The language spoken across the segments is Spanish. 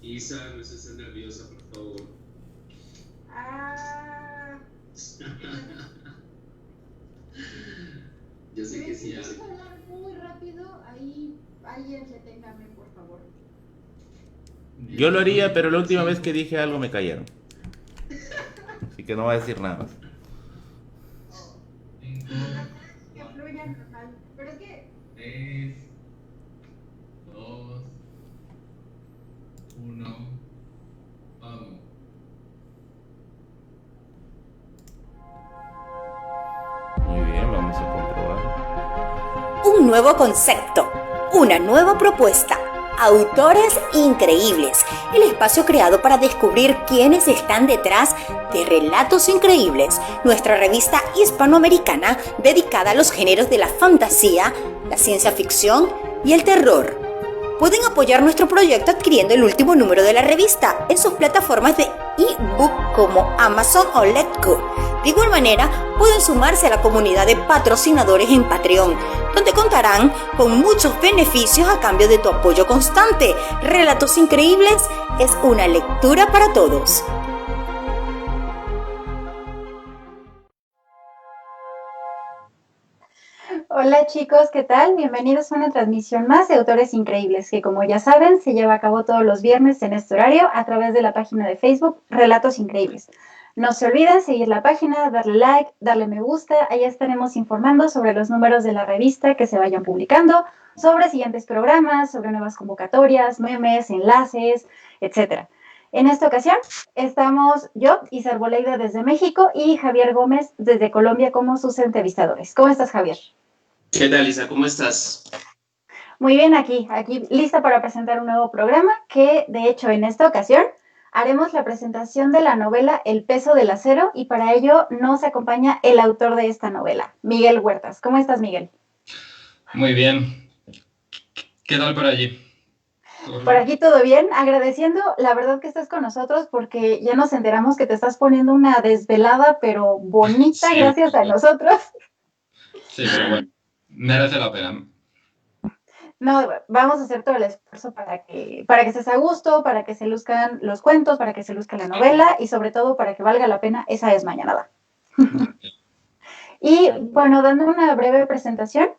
Isa, no estés nerviosa, por favor. Ah, Yo sé si que sí. empiezas a hablar muy rápido, ahí alguien deténgame, por favor. Yo lo haría, pero la última vez que dije algo me cayeron. Así que no voy a decir nada más. Oh, Cinco, que fluya normal. Pero es que, 3, 2, 1, vamos. Muy bien, vamos a comprobar. Un nuevo concepto, una nueva propuesta. Autores increíbles, el espacio creado para descubrir quiénes están detrás de Relatos Increíbles, nuestra revista hispanoamericana dedicada a los géneros de la fantasía, la ciencia ficción y el terror. Pueden apoyar nuestro proyecto adquiriendo el último número de la revista en sus plataformas de ebook como Amazon o Letgo. De igual manera, pueden sumarse a la comunidad de patrocinadores en Patreon, donde contarán con muchos beneficios a cambio de tu apoyo constante. Relatos Increíbles es una lectura para todos. hola chicos, ¿qué tal? Bienvenidos a una transmisión más de Autores Increíbles, que como ya saben, se lleva a cabo todos los viernes en este horario a través de la página de Facebook Relatos Increíbles. No se olviden seguir la página, darle like, darle me gusta, ahí estaremos informando sobre los números de la revista que se vayan publicando, sobre siguientes programas, sobre nuevas convocatorias, memes, enlaces, etc. En esta ocasión estamos yo, Isa Arboleida desde México y Javier Gómez desde Colombia como sus entrevistadores. ¿Cómo estás, Javier? ¿Qué tal, Isa? ¿Cómo estás? Muy bien, aquí lista para presentar un nuevo programa que, de hecho, en esta ocasión haremos la presentación de la novela El peso del acero y para ello nos acompaña el autor de esta novela, Miguel Huertas. ¿Cómo estás, Miguel? Muy bien. ¿Qué tal por allí? Por aquí todo bien, agradeciendo la verdad que estás con nosotros porque ya nos enteramos que te estás poniendo una desvelada pero bonita Sí, gracias a nosotros. sí, pero bueno, merece la pena. No, vamos a hacer todo el esfuerzo para que estés a gusto, para que se luzcan los cuentos, para que se luzca la novela y sobre todo para que valga la pena esa desmañanada. Y bueno, dando una breve presentación,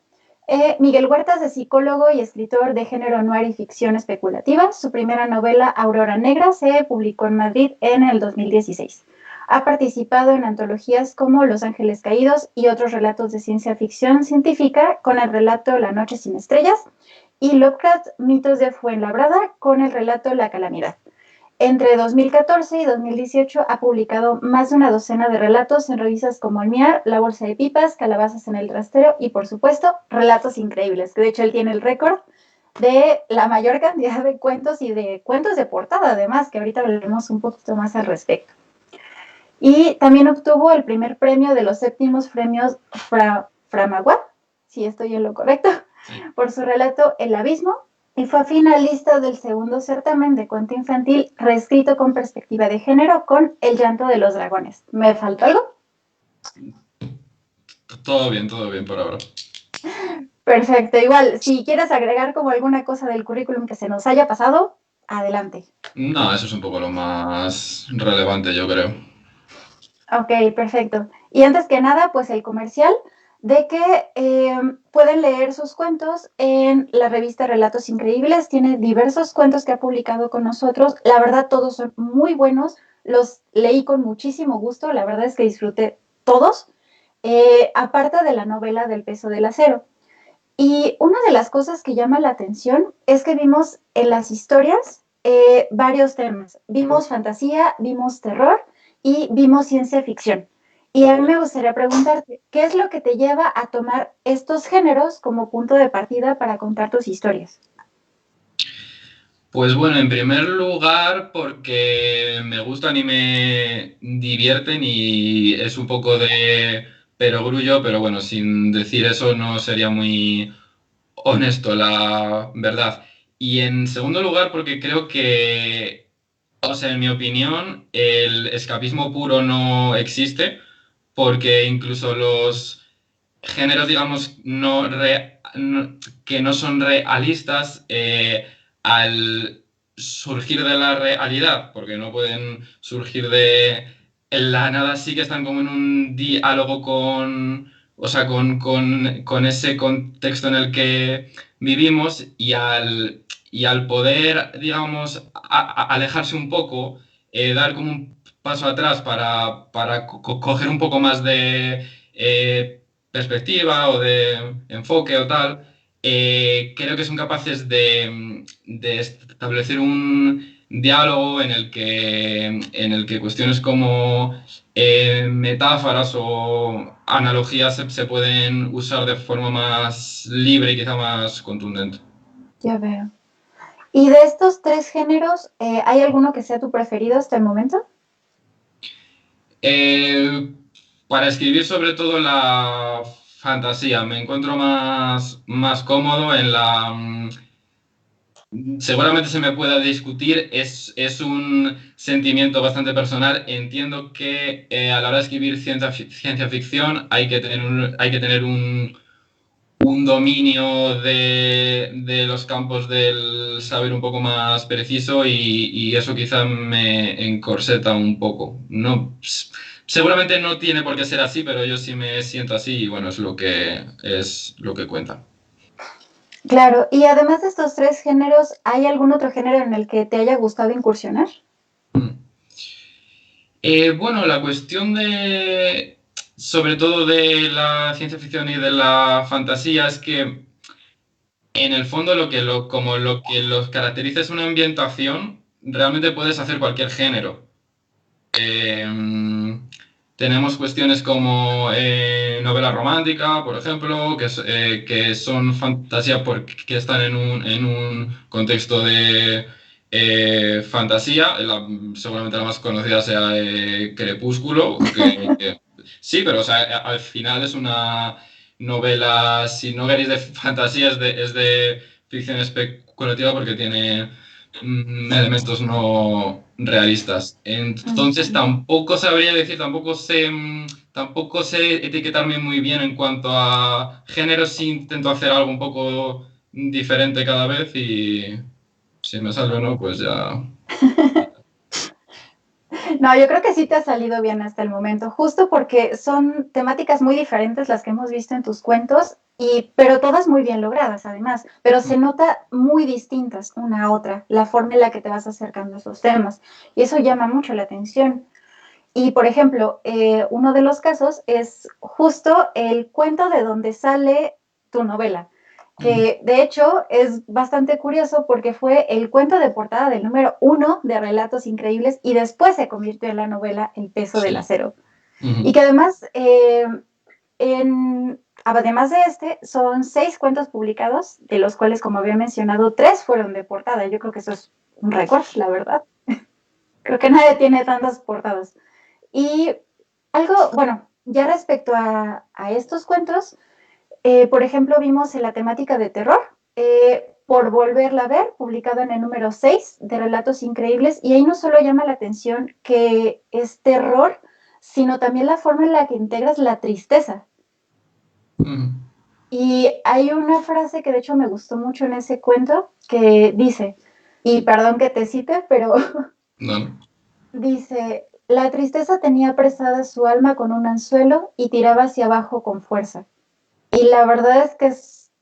Miguel Huertas es psicólogo y escritor de género noir y ficción especulativa. Su primera novela, Aurora Negra, se publicó en Madrid en el 2016. Ha participado en antologías como Los Ángeles Caídos y otros relatos de ciencia ficción científica con el relato La Noche sin Estrellas y Lovecraft Mitos de Fuenlabrada con el relato La Calamidad. Entre 2014 y 2018 ha publicado más de una docena de relatos en revistas como El Miar, La Bolsa de Pipas, Calabazas en el Trastero y, por supuesto, Relatos Increíbles, que de hecho él tiene el récord de la mayor cantidad de cuentos y de cuentos de portada, además, que ahorita hablaremos un poquito más al respecto. Y también obtuvo el primer premio de los séptimos premios Framaguat, si estoy en lo correcto, por su relato El Abismo, y fue finalista del segundo certamen de cuento infantil reescrito con perspectiva de género con El llanto de los dragones. ¿Me faltó algo? Todo bien por ahora. Perfecto, igual, si quieres agregar como alguna cosa del currículum que se nos haya pasado, adelante. No, eso es un poco lo más relevante, yo creo. Ok, perfecto. Y antes que nada, pues el comercial de que pueden leer sus cuentos en la revista Relatos Increíbles. Tiene diversos cuentos que ha publicado con nosotros. La verdad, todos son muy buenos. Los leí con muchísimo gusto. La verdad es que disfruté todos, aparte de la novela del peso del acero. Y una de las cosas que llama la atención es que vimos en las historias varios temas. Vimos fantasía, vimos terror y vimos ciencia ficción. Y a mí me gustaría preguntarte, ¿qué es lo que te lleva a tomar estos géneros como punto de partida para contar tus historias? Pues bueno, en primer lugar porque me gustan y me divierten y es un poco de perogrullo, pero bueno, sin decir eso no sería muy honesto, la verdad. Y en segundo lugar porque creo que, o sea, en mi opinión, el escapismo puro no existe, porque incluso los géneros, digamos, que no son realistas, al surgir de la realidad, porque no pueden surgir de la nada, sí que están como en un diálogo con ese contexto en el que vivimos y al poder, digamos, alejarse un poco, dar como un paso atrás para coger un poco más de perspectiva o de enfoque o tal, creo que son capaces de establecer un diálogo en el que cuestiones como metáforas o analogías se pueden usar de forma más libre y quizá más contundente. Ya veo. ¿Y de estos 3 géneros, hay alguno que sea tu preferido hasta el momento? Para escribir sobre todo la fantasía, me encuentro más cómodo en la... Seguramente se me pueda discutir, es un sentimiento bastante personal. Entiendo que a la hora de escribir ciencia ficción hay que tener un dominio de los campos del saber un poco más preciso y eso quizá me encorseta un poco. No, seguramente no tiene por qué ser así, pero yo sí me siento así y bueno, es lo que cuenta. Claro, y además de estos 3 géneros, ¿hay algún otro género en el que te haya gustado incursionar? Bueno, la cuestión sobre todo de la ciencia ficción y de la fantasía, es que en el fondo lo que los caracteriza es una ambientación. Realmente puedes hacer cualquier género. Tenemos cuestiones como novela romántica, por ejemplo, que son fantasía porque están en un contexto de fantasía. Seguramente la más conocida sea Crepúsculo. Sí, pero o sea, al final es una novela, si no queréis de fantasía, es de ficción especulativa porque tiene elementos no realistas. Entonces tampoco sabría decir, tampoco sé etiquetarme muy bien en cuanto a géneros. Sí intento hacer algo un poco diferente cada vez y si me sale o no, pues ya... No, yo creo que sí te ha salido bien hasta el momento, justo porque son temáticas muy diferentes las que hemos visto en tus cuentos, pero todas muy bien logradas además, pero se nota muy distintas una a otra, la forma en la que te vas acercando a esos temas, y eso llama mucho la atención. Y, por ejemplo, uno de los casos es justo el cuento de donde sale tu novela, que de hecho es bastante curioso porque fue el cuento de portada del número 1 de Relatos Increíbles y después se convirtió en la novela El peso del acero. Y que además, además de este, son 6 cuentos publicados, de los cuales, como había mencionado, 3 fueron de portada. Yo creo que eso es un récord, la verdad. Creo que nadie tiene tantas portadas. Y algo, bueno, ya respecto a estos cuentos, por ejemplo, vimos en la temática de terror, Por volverla a ver, publicado en el número 6 de Relatos Increíbles, y ahí no solo llama la atención que es terror, sino también la forma en la que integras la tristeza. Y hay una frase que de hecho me gustó mucho en ese cuento, que dice, y perdón que te cite, pero No. dice... La tristeza tenía apresada su alma con un anzuelo y tiraba hacia abajo con fuerza. Y la verdad es que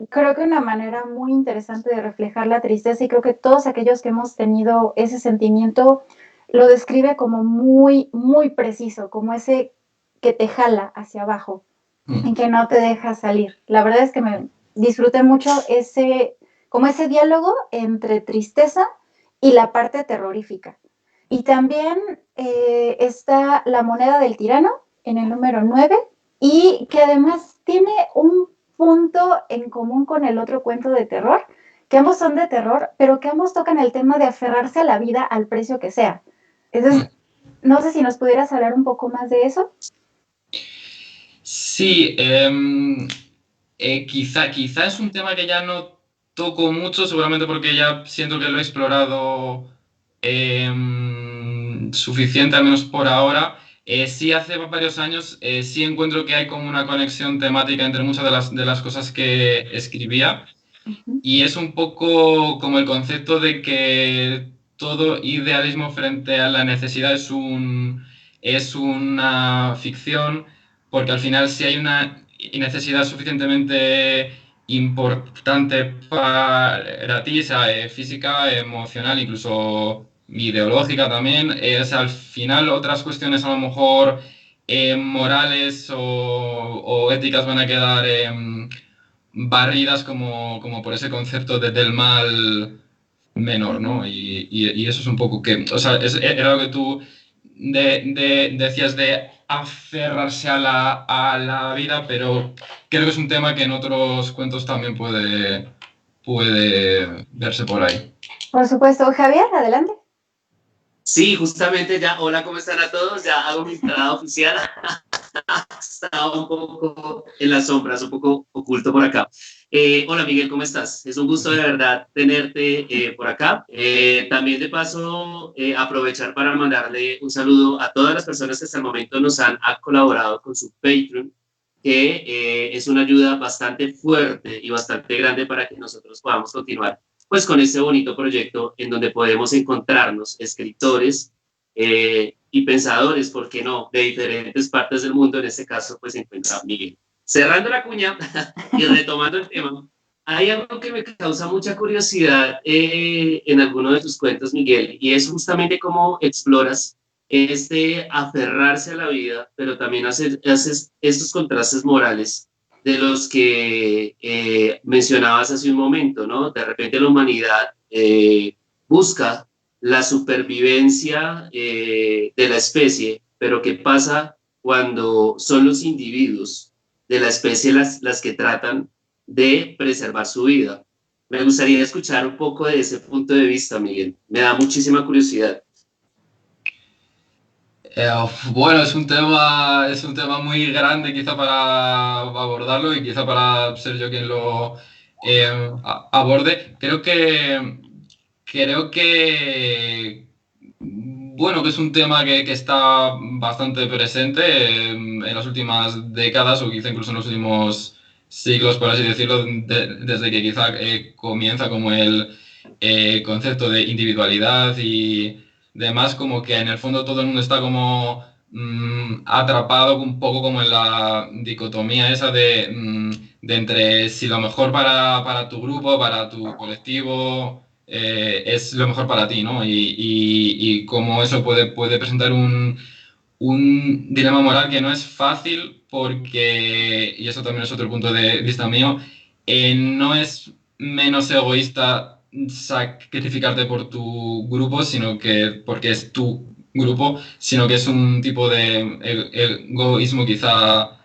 creo que una manera muy interesante de reflejar la tristeza, y creo que todos aquellos que hemos tenido ese sentimiento lo describe como muy, muy preciso, como ese que te jala hacia abajo y que no te deja salir. La verdad es que me disfruté mucho como ese diálogo entre tristeza y la parte terrorífica. Y también está La moneda del tirano en el número 9 y que además tiene un punto en común con el otro cuento de terror, que ambos son de terror, pero que ambos tocan el tema de aferrarse a la vida al precio que sea. Entonces, no sé si nos pudieras hablar un poco más de eso. Sí, quizá es un tema que ya no toco mucho, seguramente porque ya siento que lo he explorado suficiente, al menos por ahora. Sí, hace varios años sí encuentro que hay como una conexión temática entre muchas de las cosas que escribía. Y es un poco como el concepto de que todo idealismo frente a la necesidad es una ficción, porque al final si hay una necesidad suficientemente importante para ti, sea física, emocional, incluso ideológica también, es al final otras cuestiones a lo mejor morales o éticas van a quedar barridas como por ese concepto del mal menor, ¿no? Y eso es un poco que, o sea, era lo que tú decías de aferrarse a la vida, pero creo que es un tema que en otros cuentos también puede verse por ahí. Por supuesto. Javier, adelante. Sí, justamente ya, hola, ¿cómo están a todos? Ya hago mi entrada oficial. Estaba un poco en las sombras, un poco oculto por acá. Hola Miguel, ¿cómo estás? Es un gusto de verdad tenerte por acá. También de paso aprovechar para mandarle un saludo a todas las personas que hasta el momento nos han colaborado con su Patreon, que es una ayuda bastante fuerte y bastante grande para que nosotros podamos continuar pues con este bonito proyecto en donde podemos encontrarnos escritores y pensadores, ¿por qué no?, de diferentes partes del mundo. En este caso, pues se encuentra Miguel. Cerrando la cuña y retomando el tema, hay algo que me causa mucha curiosidad en alguno de tus cuentos, Miguel, y es justamente cómo exploras este aferrarse a la vida, pero también haces estos contrastes morales de los que mencionabas hace un momento, ¿no? De repente la humanidad busca la supervivencia de la especie, pero ¿qué pasa cuando son los individuos de la especie las que tratan de preservar su vida? Me gustaría escuchar un poco de ese punto de vista, Miguel. Me da muchísima curiosidad. Bueno, es un tema muy grande quizá para abordarlo y quizá para ser yo quien lo aborde. Bueno, que es un tema que está bastante presente en las últimas décadas o quizá incluso en los últimos siglos, por así decirlo, desde que quizá comienza como el concepto de individualidad y demás, como que en el fondo todo el mundo está como atrapado un poco como en la dicotomía esa de entre si lo mejor para tu grupo, para tu colectivo, es lo mejor para ti, ¿no? Y cómo eso puede presentar un dilema moral que no es fácil porque, y eso también es otro punto de vista mío, no es menos egoísta sacrificarte por tu grupo, sino que porque es tu grupo, sino que es un tipo de egoísmo quizá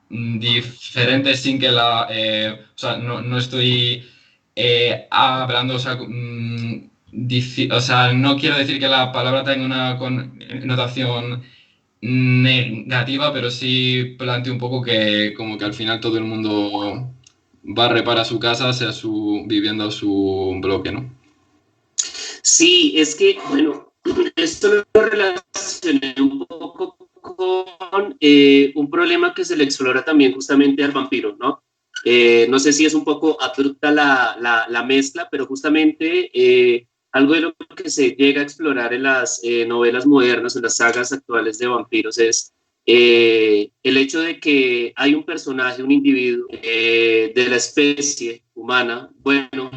diferente sin que o sea, no estoy hablando, o sea, o sea, no quiero decir que la palabra tenga una connotación negativa, pero sí planteo un poco que como que al final todo el mundo barre para su casa, sea su vivienda o su bloque, ¿no? Sí, es que, bueno, esto lo relacioné un poco con un problema que se le explora también justamente al vampiro, ¿no? No sé si es un poco abrupta la mezcla, pero justamente algo de lo que se llega a explorar en las novelas modernas, en las sagas actuales de vampiros, es el hecho de que hay un personaje, un individuo de la especie humana, bueno,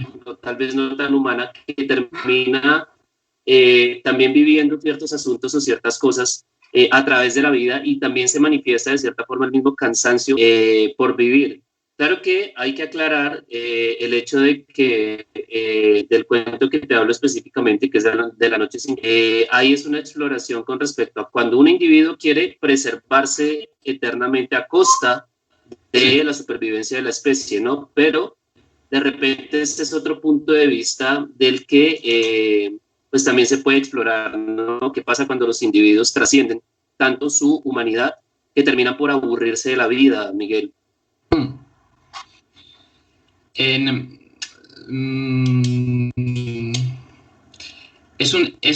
tal vez no tan humana, que termina también viviendo ciertos asuntos o ciertas cosas a través de la vida, y también se manifiesta de cierta forma el mismo cansancio por vivir. Claro que hay que aclarar el hecho de que del cuento que te hablo específicamente, que es de la noche sin... ahí es una exploración con respecto a cuando un individuo quiere preservarse eternamente a costa de la supervivencia de la especie, ¿no? Pero de repente este es otro punto de vista del que pues también se puede explorar, ¿no? ¿Qué pasa cuando los individuos trascienden tanto su humanidad que terminan por aburrirse de la vida, Miguel? Es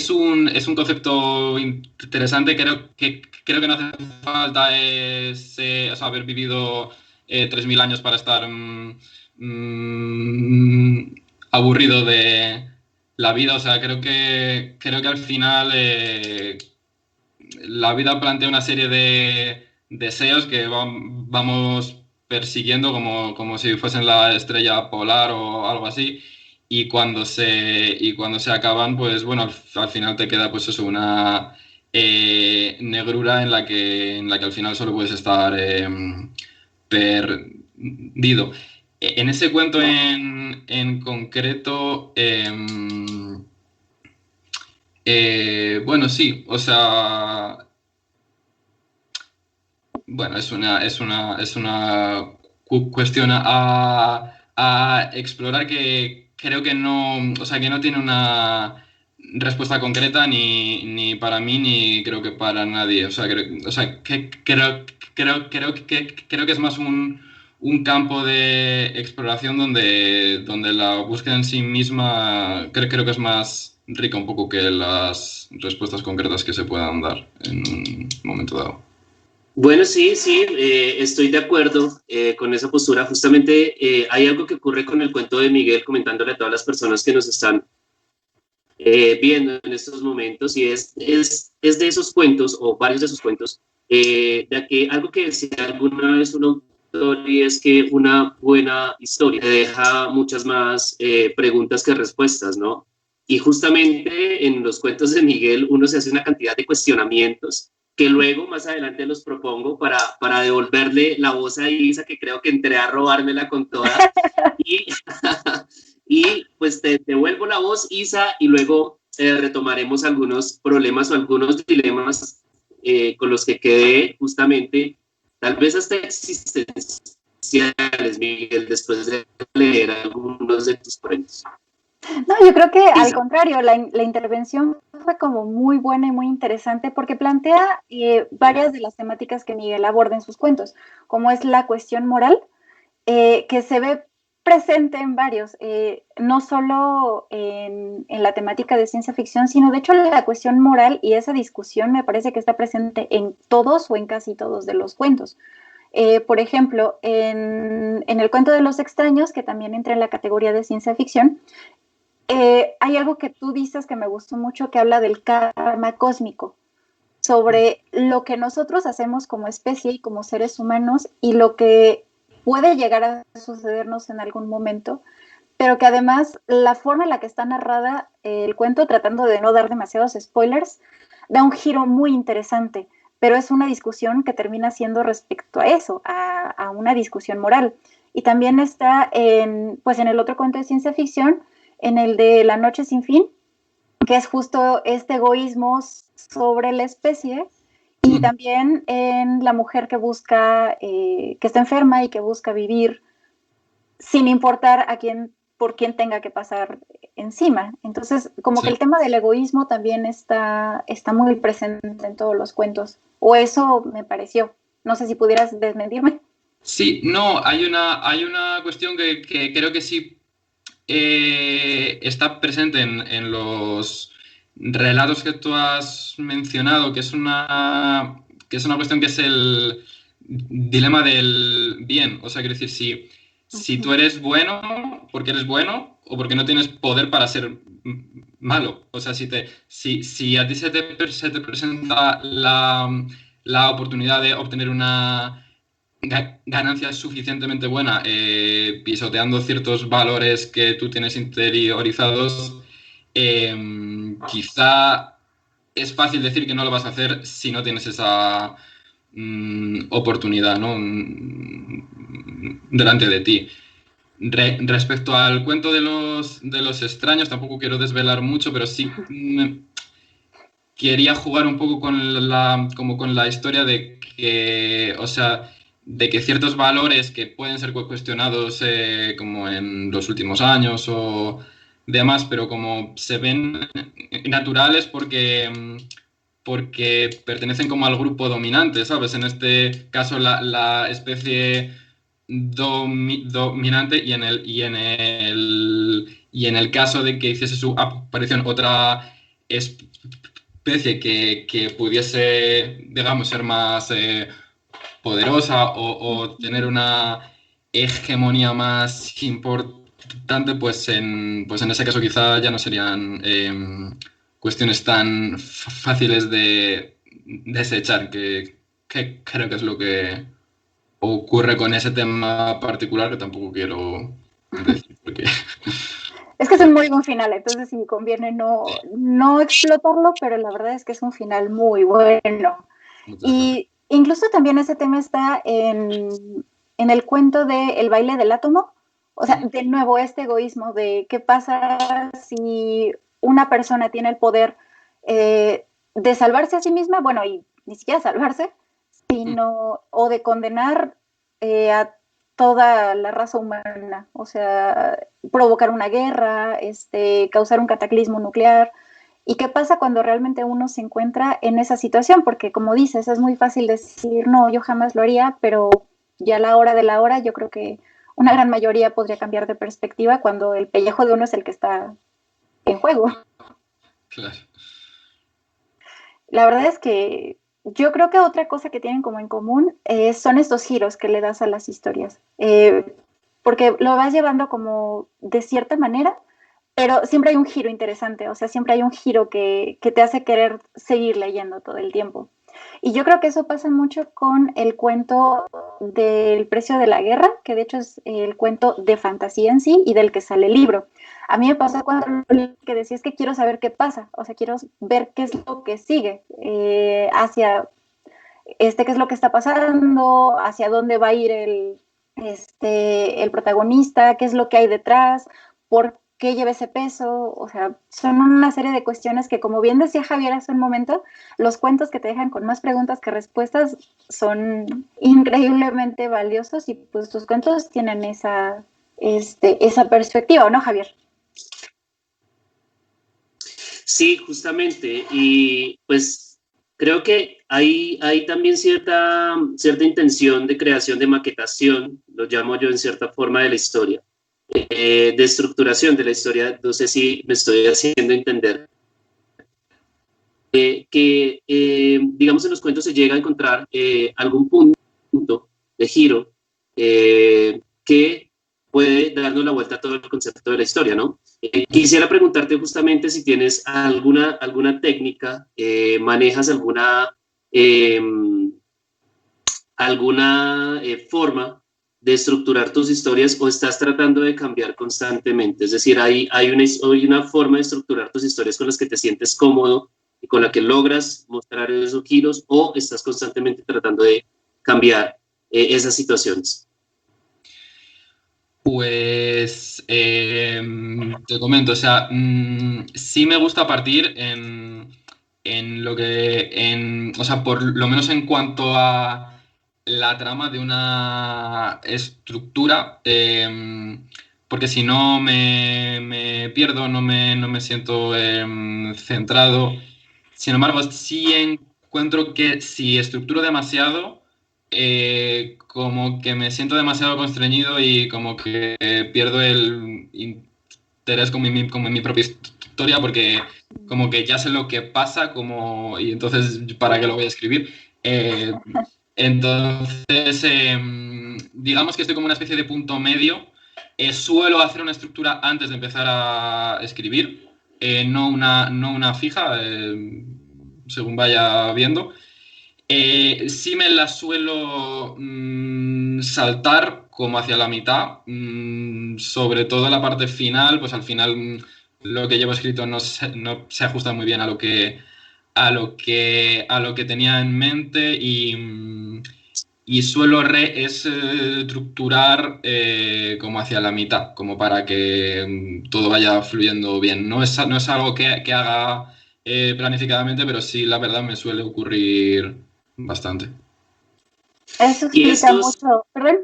un concepto interesante. Creo que no hace falta o sea, haber vivido 3.000 años para estar aburrido la vida. O sea, creo que al final la vida plantea una serie de deseos que vamos persiguiendo como si fuesen la estrella polar o algo así. Y cuando se acaban, pues bueno, al final te queda pues eso, una negrura en la que al final solo puedes estar perdido. En ese cuento en concreto, bueno, sí, o sea, bueno, es una cuestión a explorar que creo que no, o sea, que no tiene una respuesta concreta ni para mí ni creo que para nadie. O sea, creo que es más un campo de exploración donde la búsqueda en sí misma creo que es más rica un poco que las respuestas concretas que se puedan dar en un momento dado. Bueno, sí, sí, estoy de acuerdo con esa postura. Justamente hay algo que ocurre con el cuento de Miguel, comentándole a todas las personas que nos están viendo en estos momentos, y es de esos cuentos, o varios de esos cuentos, de que algo que decía alguna vez un autor, y es que una buena historia te deja muchas más preguntas que respuestas, ¿no? Y justamente en los cuentos de Miguel uno se hace una cantidad de cuestionamientos que luego más adelante los propongo para devolverle la voz a Isa, que creo que entré a robármela con toda. Y, y pues te devuelvo la voz, Isa, y luego retomaremos algunos problemas o algunos dilemas con los que quedé justamente, tal vez hasta existenciales, Miguel, después de leer algunos de tus poemas. No, yo creo que al contrario, la intervención fue como muy buena y muy interesante porque plantea varias de las temáticas que Miguel aborda en sus cuentos, como es la cuestión moral, que se ve presente en varios, no solo en la temática de ciencia ficción, sino de hecho la cuestión moral y esa discusión me parece que está presente en todos o en casi todos de los cuentos. Por ejemplo, en el cuento de los extraños, que también entra en la categoría de ciencia ficción, hay algo que tú dices que me gustó mucho, que habla del karma cósmico, sobre lo que nosotros hacemos como especie y como seres humanos y lo que puede llegar a sucedernos en algún momento, pero que además la forma en la que está narrada el cuento, tratando de no dar demasiados spoilers, da un giro muy interesante, pero es una discusión que termina siendo respecto a eso, a una discusión moral. Y también está pues en el otro cuento de ciencia ficción, en el de La noche sin fin, que es justo este egoísmo sobre la especie, y también en la mujer que busca, que está enferma y que busca vivir sin importar por quién tenga que pasar encima. Entonces, como que el tema del egoísmo también está muy presente en todos los cuentos, o eso me pareció. No sé si pudieras desmentirme. Sí, no, hay una cuestión que creo que sí está presente en los relatos que tú has mencionado, que es una cuestión que es el dilema del bien. O sea, quiero decir, si tú eres bueno porque eres bueno o porque no tienes poder para ser malo. O sea, si a ti se te presenta la oportunidad de obtener una ganancia suficientemente buena pisoteando ciertos valores que tú tienes interiorizados, quizá es fácil decir que no lo vas a hacer si no tienes esa oportunidad, ¿no? Delante de ti. Respecto al cuento de los extraños, tampoco quiero desvelar mucho, pero sí quería jugar un poco con la historia de que, o sea, de que ciertos valores que pueden ser cuestionados como en los últimos años o demás, pero como se ven naturales porque pertenecen como al grupo dominante, ¿sabes? En este caso la especie dominante y en el caso de que hiciese su aparición otra especie que pudiese, digamos, ser más poderosa o tener una hegemonía más importante, pues en ese caso quizá ya no serían cuestiones tan fáciles de desechar, que creo que es lo que ocurre con ese tema particular, que tampoco quiero decir, porque... Es que es un muy buen final, entonces sí conviene no explotarlo, pero la verdad es que es un final muy bueno. Y incluso también ese tema está en el cuento de El baile del átomo. O sea, de nuevo, este egoísmo de qué pasa si una persona tiene el poder de salvarse a sí misma, bueno, y ni siquiera salvarse, sino, o de condenar a toda la raza humana, o sea, provocar una guerra, causar un cataclismo nuclear. ¿Y qué pasa cuando realmente uno se encuentra en esa situación? Porque como dices, es muy fácil decir, no, yo jamás lo haría, pero ya a la hora de la hora yo creo que una gran mayoría podría cambiar de perspectiva cuando el pellejo de uno es el que está en juego. Claro. La verdad es que yo creo que otra cosa que tienen como en común son estos giros que le das a las historias, porque lo vas llevando como de cierta manera, pero siempre hay un giro interesante, o sea, siempre hay un giro que te hace querer seguir leyendo todo el tiempo. Y yo creo que eso pasa mucho con el cuento del precio de la guerra, que de hecho es el cuento de fantasía en sí y del que sale el libro. A mí me pasó cuando que decía es que quiero saber qué pasa, o sea, quiero ver qué es lo que sigue hacia qué es lo que está pasando, hacia dónde va a ir el protagonista, qué es lo que hay detrás, por qué lleva ese peso, o sea, son una serie de cuestiones que, como bien decía Javier hace un momento, los cuentos que te dejan con más preguntas que respuestas son increíblemente valiosos y pues tus cuentos tienen esa perspectiva, ¿no, Javier? Sí, justamente, y pues creo que hay también cierta intención de creación de maquetación, lo llamo yo en cierta forma, de la historia, de estructuración de la historia, no sé si me estoy haciendo entender, digamos en los cuentos se llega a encontrar algún punto de giro que puede darnos la vuelta a todo el concepto de la historia, ¿no? Quisiera preguntarte justamente si tienes alguna técnica, manejas alguna forma de estructurar tus historias o estás tratando de cambiar constantemente. Es decir, hay una forma de estructurar tus historias con las que te sientes cómodo y con la que logras mostrar esos giros o estás constantemente tratando de cambiar esas situaciones. Pues te comento, o sea, sí me gusta partir en lo que, o sea, por lo menos en cuanto a la trama de una estructura, porque si no me pierdo, no me siento centrado. Sin embargo, sí encuentro que si estructuro demasiado, como que me siento demasiado constreñido y como que pierdo el interés como en mi propia historia porque como que ya sé lo que pasa y entonces ¿para qué lo voy a escribir? Entonces, digamos que estoy como una especie de punto medio. Suelo hacer una estructura antes de empezar a escribir, no una fija, según vaya viendo. Sí me la suelo saltar como hacia la mitad, sobre todo la parte final, pues al final lo que llevo escrito no se ajusta muy bien a lo que tenía en mente y suelo reestructurar como hacia la mitad, como para que todo vaya fluyendo bien. No es algo que haga planificadamente, pero sí, la verdad, me suele ocurrir bastante. Eso explica mucho. ¿Perdón?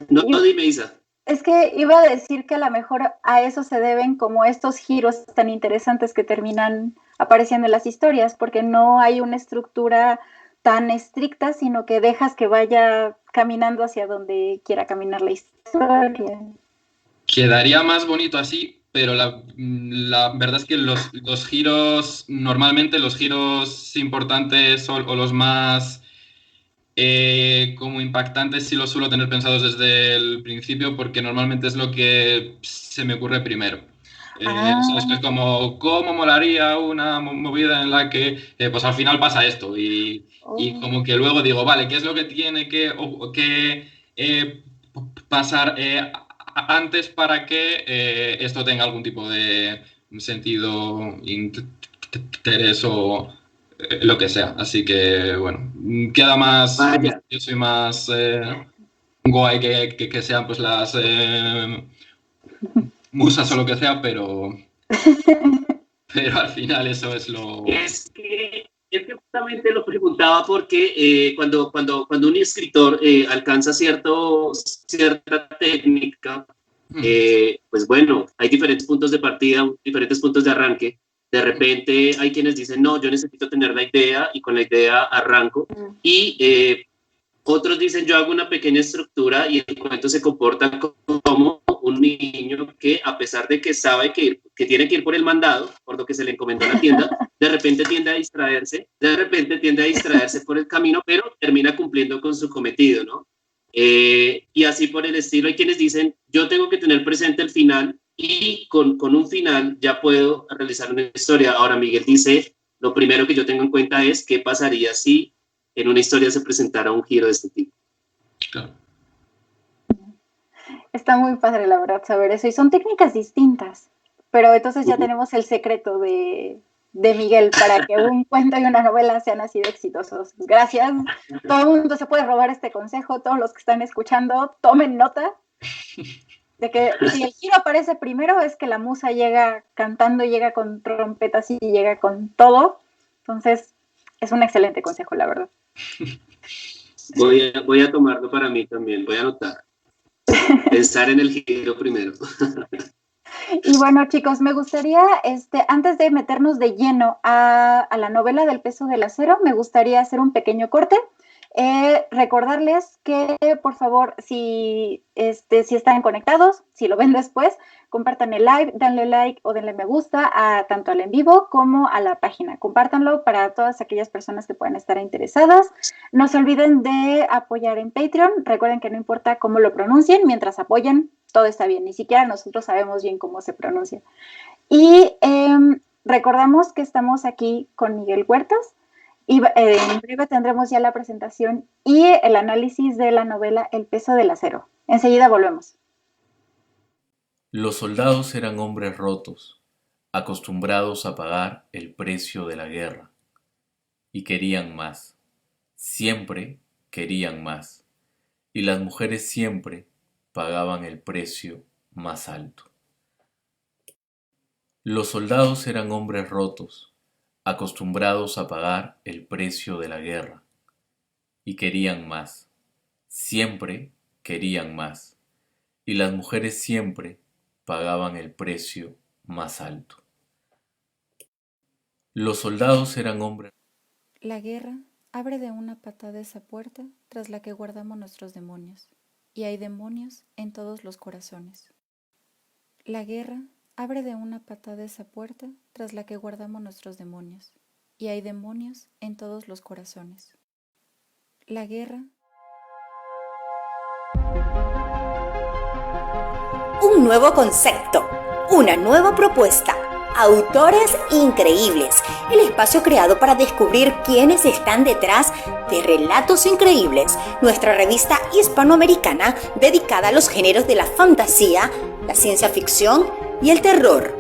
No, dime, Isa. Es que iba a decir que a lo mejor a eso se deben como estos giros tan interesantes que terminan apareciendo en las historias, porque no hay una estructura tan estricta, sino que dejas que vaya caminando hacia donde quiera caminar la historia. Quedaría más bonito así, pero la verdad es que los giros, normalmente los giros importantes o los más como impactantes sí los suelo tener pensados desde el principio porque normalmente es lo que se me ocurre primero. ¿Sabes? Que es como, ¿cómo molaría una movida en la que pues al final pasa esto? Y como que luego digo, vale, ¿qué es lo que tiene que pasar antes para que esto tenga algún tipo de sentido, interés o lo que sea? Así que, bueno, queda más Vaya, misterioso y más guay que sean pues las musas o lo que sea, pero al final eso es lo... es que justamente lo preguntaba porque cuando un escritor alcanza cierta técnica, pues bueno, hay diferentes puntos de partida, diferentes puntos de arranque. De repente hay quienes dicen, no, yo necesito tener la idea y con la idea arranco. Y otros dicen, yo hago una pequeña estructura y el cuento se comporta como un niño que, a pesar de que sabe que tiene que ir por el mandado, por lo que se le encomendó a la tienda, de repente tiende a distraerse por el camino, pero termina cumpliendo con su cometido, ¿no? Y así por el estilo, hay quienes dicen, yo tengo que tener presente el final y con un final ya puedo realizar una historia. Ahora Miguel dice, lo primero que yo tengo en cuenta es qué pasaría si en una historia se presentara un giro de este tipo. Claro. Está muy padre, la verdad, saber eso. Y son técnicas distintas, pero entonces ya tenemos el secreto de Miguel para que un cuento y una novela sean así de exitosos. Gracias. Todo el mundo se puede robar este consejo. Todos los que están escuchando, tomen nota de que si el giro aparece primero es que la musa llega cantando, llega con trompetas y llega con todo. Entonces, es un excelente consejo, la verdad. Voy a tomarlo para mí también, voy a anotar. Pensar en el giro primero. Y bueno, chicos, me gustaría, antes de meternos de lleno a la novela del peso del acero, me gustaría hacer un pequeño corte. Recordarles que, por favor, si están conectados, si lo ven después, compartan el live, denle like o denle me gusta tanto al en vivo como a la página. Compártanlo para todas aquellas personas que puedan estar interesadas. No se olviden de apoyar en Patreon. Recuerden que no importa cómo lo pronuncien, mientras apoyen, todo está bien. Ni siquiera nosotros sabemos bien cómo se pronuncia. Y recordamos que estamos aquí con Miguel Huertas. Y en breve tendremos ya la presentación y el análisis de la novela El peso del acero. Enseguida volvemos. Los soldados eran hombres rotos, acostumbrados a pagar el precio de la guerra, y querían más, siempre querían más, y las mujeres siempre pagaban el precio más alto. Los soldados eran hombres rotos, acostumbrados a pagar el precio de la guerra, y querían más, siempre querían más, y las mujeres siempre pagaban el precio más alto. Los soldados eran hombres. La guerra abre de una patada esa puerta tras la que guardamos nuestros demonios, y hay demonios en todos los corazones. La guerra abre de una patada esa puerta tras la que guardamos nuestros demonios, y hay demonios en todos los corazones. La guerra. Un nuevo concepto, una nueva propuesta. Autores increíbles, el espacio creado para descubrir quiénes están detrás de Relatos Increíbles, nuestra revista hispanoamericana dedicada a los géneros de la fantasía, la ciencia ficción y el terror.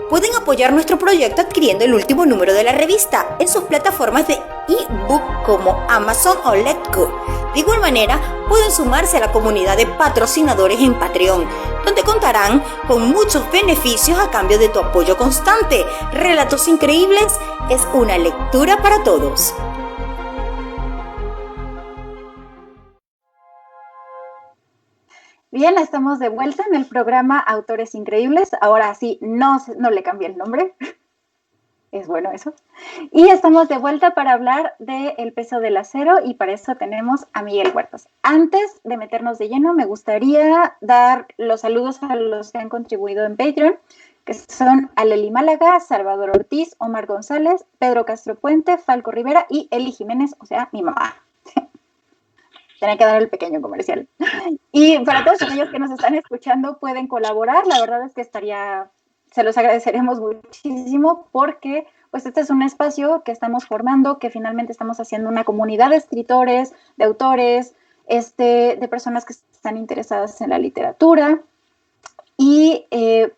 Pueden apoyar nuestro proyecto adquiriendo el último número de la revista en sus plataformas de ebook como Amazon o Letgo. De igual manera, pueden sumarse a la comunidad de patrocinadores en Patreon, donde contarán con muchos beneficios a cambio de tu apoyo constante. Relatos Increíbles es una lectura para todos. Bien, estamos de vuelta en el programa Autores Increíbles. Ahora sí, no le cambié el nombre. Es bueno eso. Y estamos de vuelta para hablar de El peso del acero y para eso tenemos a Miguel Huertas. Antes de meternos de lleno, me gustaría dar los saludos a los que han contribuido en Patreon, que son Aleli Málaga, Salvador Ortiz, Omar González, Pedro Castro Puente, Falco Rivera y Eli Jiménez, o sea, mi mamá. tenía que dar el pequeño comercial. Y para todos aquellos que nos están escuchando pueden colaborar, la verdad es que se los agradeceremos muchísimo porque pues este es un espacio que estamos formando, que finalmente estamos haciendo una comunidad de escritores, de autores, de personas que están interesadas en la literatura. Y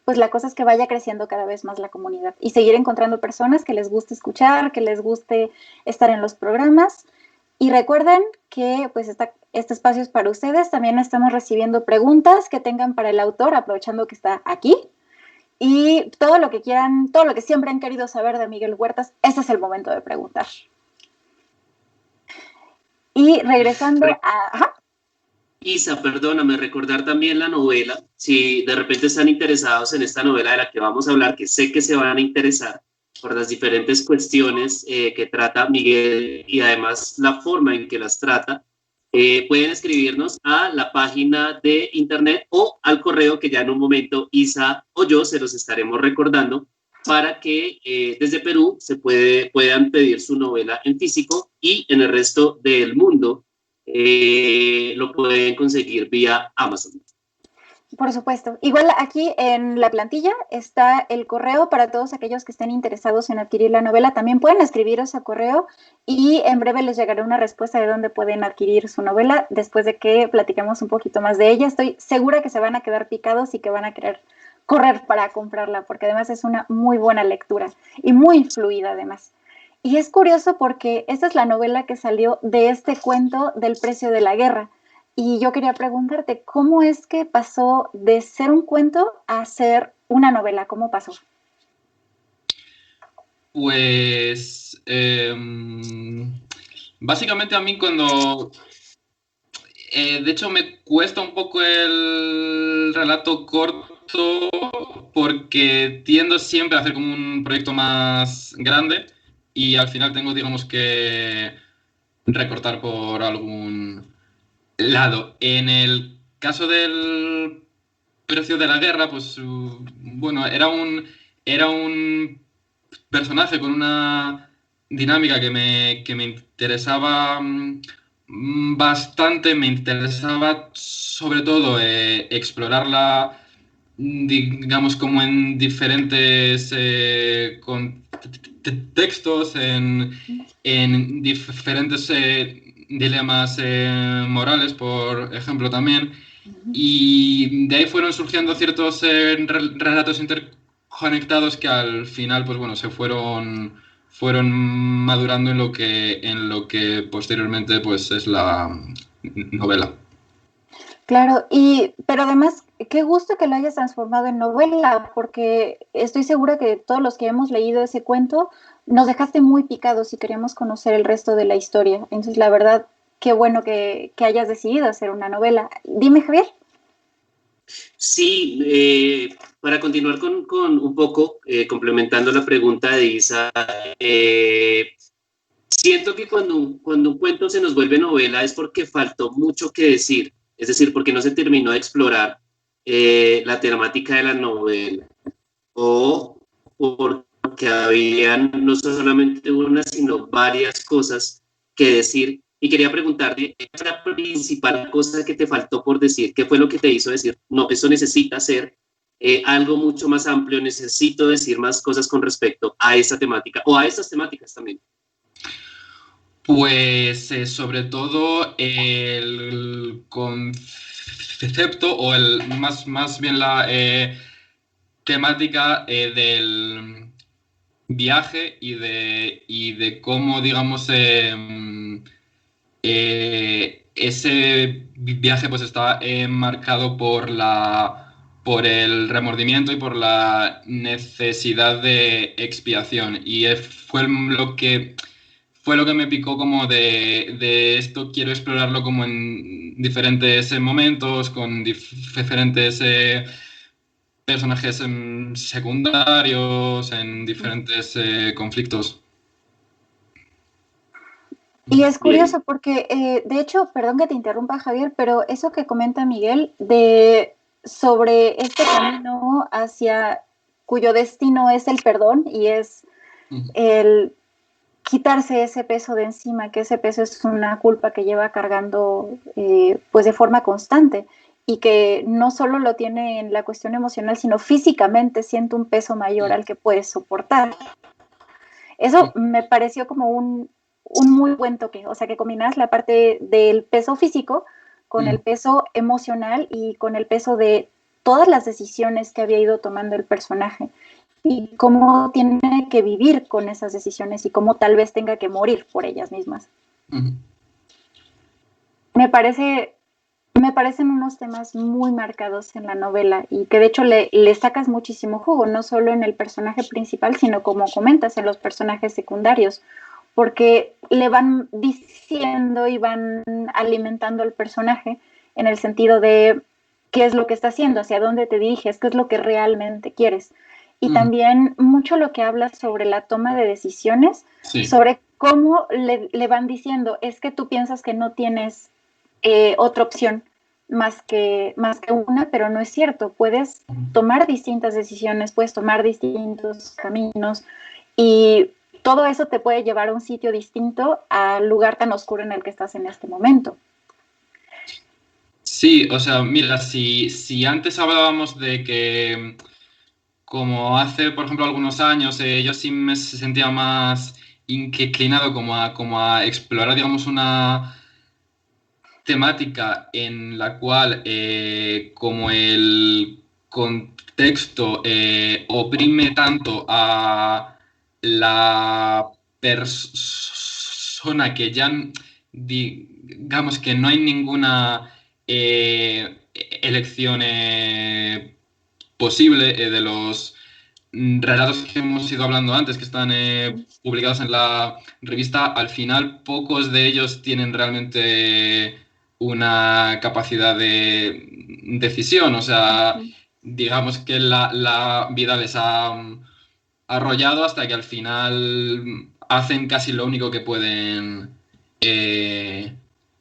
pues la cosa es que vaya creciendo cada vez más la comunidad y seguir encontrando personas que les guste escuchar, que les guste estar en los programas. Y recuerden que pues este espacio es para ustedes. También estamos recibiendo preguntas que tengan para el autor, aprovechando que está aquí. Y todo lo que quieran, todo lo que siempre han querido saber de Miguel Huertas, ese es el momento de preguntar. Y regresando a... Ajá. Isa, perdóname, recordar también la novela, si de repente están interesados en esta novela de la que vamos a hablar, que sé que se van a interesar por las diferentes cuestiones que trata Miguel y además la forma en que las trata, pueden escribirnos a la página de internet o al correo que ya en un momento Isa o yo se los estaremos recordando para que desde Perú puedan pedir su novela en físico y en el resto del mundo lo pueden conseguir vía Amazon. Por supuesto. Igual aquí en la plantilla está el correo para todos aquellos que estén interesados en adquirir la novela. También pueden escribiros a correo y en breve les llegará una respuesta de dónde pueden adquirir su novela después de que platiquemos un poquito más de ella. Estoy segura que se van a quedar picados y que van a querer correr para comprarla porque además es una muy buena lectura y muy fluida además. Y es curioso porque esta es la novela que salió de este cuento del precio de la guerra. Y yo quería preguntarte, ¿cómo es que pasó de ser un cuento a ser una novela? ¿Cómo pasó? Pues básicamente a mí cuando... de hecho me cuesta un poco el relato corto porque tiendo siempre a hacer como un proyecto más grande y al final tengo, digamos, que recortar por algún lado. En el caso del precio de la guerra, pues bueno, era un personaje con una dinámica que me interesaba bastante. Me interesaba sobre todo explorarla, digamos, como en diferentes contextos, en diferentes dilemas morales, por ejemplo, también. Y de ahí fueron surgiendo ciertos relatos interconectados que al final, pues bueno, se fueron madurando en lo que posteriormente pues es la novela. Claro, pero además, qué gusto que lo hayas transformado en novela, porque estoy segura que todos los que hemos leído ese cuento nos dejaste muy picados y queríamos conocer el resto de la historia. Entonces, la verdad, qué bueno que hayas decidido hacer una novela. Dime, Javier. Sí, para continuar con un poco, complementando la pregunta de Isa, siento que cuando un cuento se nos vuelve novela es porque faltó mucho que decir, es decir, porque no se terminó de explorar la temática de la novela, o porque habían no solamente una, sino varias cosas que decir. Y quería preguntarte, ¿qué es la principal cosa que te faltó por decir? ¿Qué fue lo que te hizo decir, no, eso necesita ser algo mucho más amplio, necesito decir más cosas con respecto a esa temática, o a esas temáticas también? Pues sobre todo el concepto o más bien la temática del viaje y de cómo, digamos, ese viaje pues está marcado por el remordimiento y por la necesidad de expiación. Y fue lo que me picó como de esto. Quiero explorarlo como en diferentes momentos, con diferentes personajes secundarios, en diferentes conflictos. Y es curioso porque, de hecho, perdón que te interrumpa, Javier, pero eso que comenta Miguel sobre este camino hacia cuyo destino es el perdón y es el quitarse ese peso de encima, que ese peso es una culpa que lleva cargando pues de forma constante y que no solo lo tiene en la cuestión emocional, sino físicamente siente un peso mayor al que puede soportar. Eso me pareció como un muy buen toque, o sea, que combinas la parte del peso físico con el peso emocional y con el peso de todas las decisiones que había ido tomando el personaje y cómo tiene que vivir con esas decisiones y cómo tal vez tenga que morir por ellas mismas. Me parecen unos temas muy marcados en la novela y que de hecho le sacas muchísimo jugo, no solo en el personaje principal, sino como comentas, en los personajes secundarios, porque le van diciendo y van alimentando al personaje en el sentido de qué es lo que está haciendo, hacia dónde te diriges, qué es lo que realmente quieres. Y también mucho lo que habla sobre la toma de decisiones, sobre cómo le van diciendo, es que tú piensas que no tienes otra opción más que una, pero no es cierto. Puedes tomar distintas decisiones, puedes tomar distintos caminos y todo eso te puede llevar a un sitio distinto al lugar tan oscuro en el que estás en este momento. Sí, o sea, mira, si antes hablábamos de que, como hace, por ejemplo, algunos años, yo sí me sentía más inclinado como a explorar, digamos, una temática en la cual como el contexto oprime tanto a la persona que ya digamos que no hay ninguna elección posible de los relatos que hemos ido hablando antes, que están publicados en la revista. Al final pocos de ellos tienen realmente una capacidad de decisión, o sea, digamos que la vida les ha arrollado hasta que al final hacen casi lo único que pueden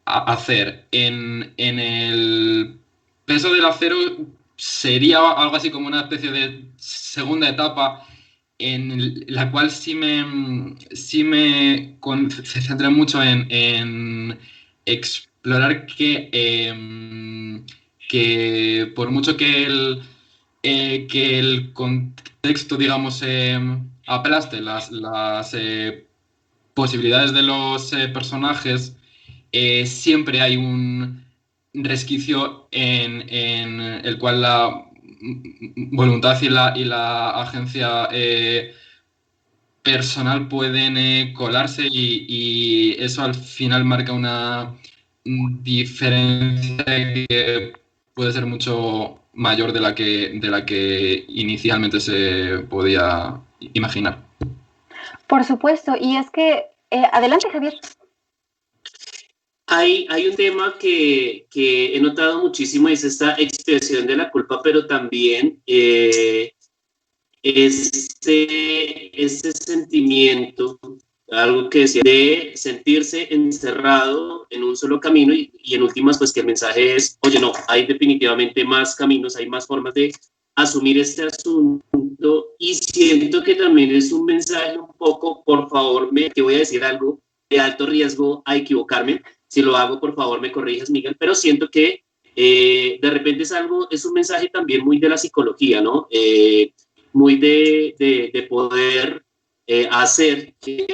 hacer. En el peso del acero sería algo así como una especie de segunda etapa en la cual sí me concentré mucho en explorar que por mucho que el contexto, digamos, aplaste las posibilidades de los personajes, siempre hay un resquicio en el cual la voluntad y la agencia personal pueden colarse y eso al final marca una diferencia que puede ser mucho mayor de la que inicialmente se podía imaginar. Por supuesto, y es que, adelante Javier. Hay un tema que he notado muchísimo, es esta expresión de la culpa, pero también este sentimiento, algo que decía, de sentirse encerrado en un solo camino y en últimas, pues que el mensaje es, oye, no, hay definitivamente más caminos, hay más formas de asumir este asunto y siento que también es un mensaje un poco, por favor, te voy a decir algo de alto riesgo a equivocarme. Si lo hago, por favor, me corrijas, Miguel, pero siento que de repente es un mensaje también muy de la psicología, ¿no? Muy de poder hacer que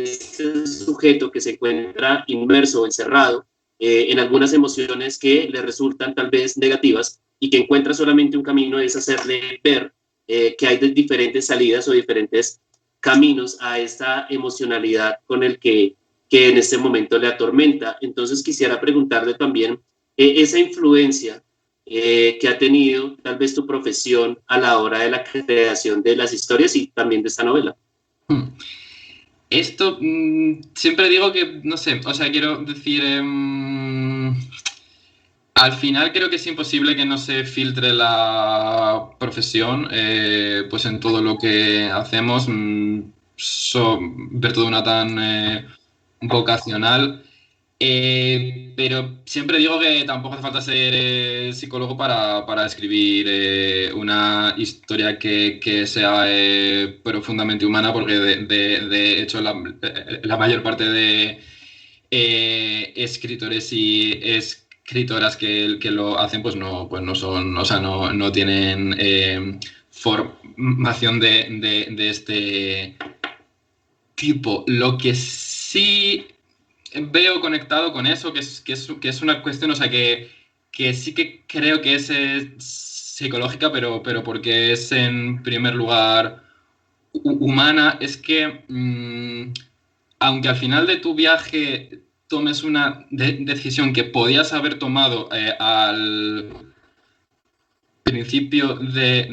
este sujeto que se encuentra inmerso, encerrado en algunas emociones que le resultan tal vez negativas y que encuentra solamente un camino, es hacerle ver que hay diferentes salidas o diferentes caminos a esta emocionalidad con el que en este momento le atormenta. Entonces quisiera preguntarle también esa influencia que ha tenido tal vez tu profesión a la hora de la creación de las historias y también de esta novela. Esto siempre digo que, no sé, o sea, quiero decir, al final creo que es imposible que no se filtre la profesión, pues en todo lo que hacemos, ver todo una tan vocacional. Pero siempre digo que tampoco hace falta ser psicólogo para escribir una historia que sea profundamente humana, porque de hecho la mayor parte de escritores y escritoras que lo hacen pues no son, o sea, no tienen formación de este tipo. Lo que sí veo conectado con eso, que es una cuestión, o sea, que sí que creo que es psicológica, pero porque es en primer lugar humana, es que aunque al final de tu viaje tomes una decisión que podías haber tomado al principio de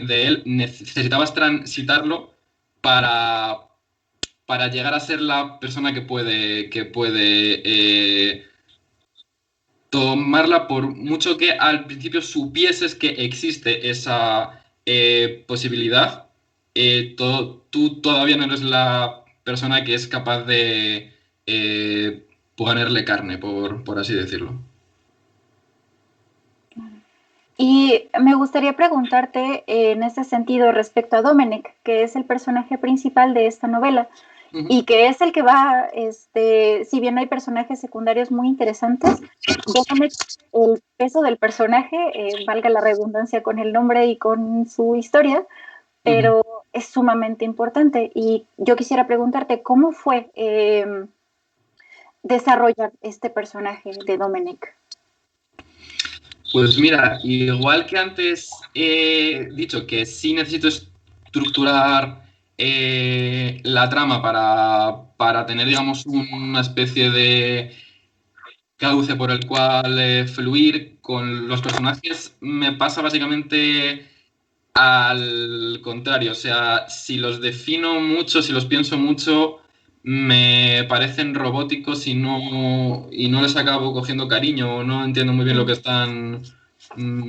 él, necesitabas transitarlo para llegar a ser la persona que puede tomarla, por mucho que al principio supieses que existe esa posibilidad, tú todavía no eres la persona que es capaz de ponerle carne, por así decirlo. Y me gustaría preguntarte en ese sentido respecto a Dominic, que es el personaje principal de esta novela y que es el que va, si bien hay personajes secundarios muy interesantes, Dominic, el peso del personaje, valga la redundancia con el nombre y con su historia, pero es sumamente importante. Y yo quisiera preguntarte, ¿cómo fue desarrollar este personaje de Dominic? Pues mira, igual que antes he dicho que sí necesito estructurar la trama para tener, digamos, una especie de cauce por el cual fluir con los personajes, me pasa básicamente al contrario. O sea, si los defino mucho, si los pienso mucho, me parecen robóticos y no les acabo cogiendo cariño, o no entiendo muy bien lo que están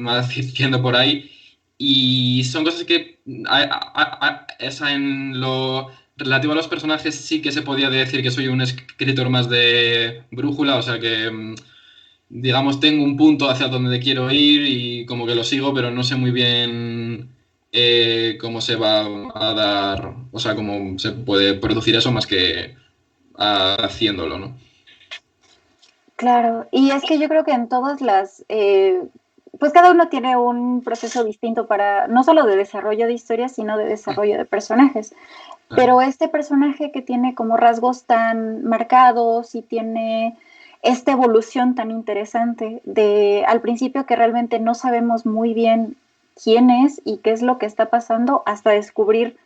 haciendo por ahí. Y son cosas que en lo relativo a los personajes sí que se podía decir que soy un escritor más de brújula, o sea que digamos tengo un punto hacia donde quiero ir y como que lo sigo, pero no sé muy bien cómo se va a dar, o sea, cómo se puede producir eso más que haciéndolo, ¿no? Claro, y es que yo creo que en todas las, pues cada uno tiene un proceso distinto para, no solo de desarrollo de historias, sino de desarrollo de personajes. Pero este personaje que tiene como rasgos tan marcados y tiene esta evolución tan interesante de al principio que realmente no sabemos muy bien quién es y qué es lo que está pasando hasta descubrir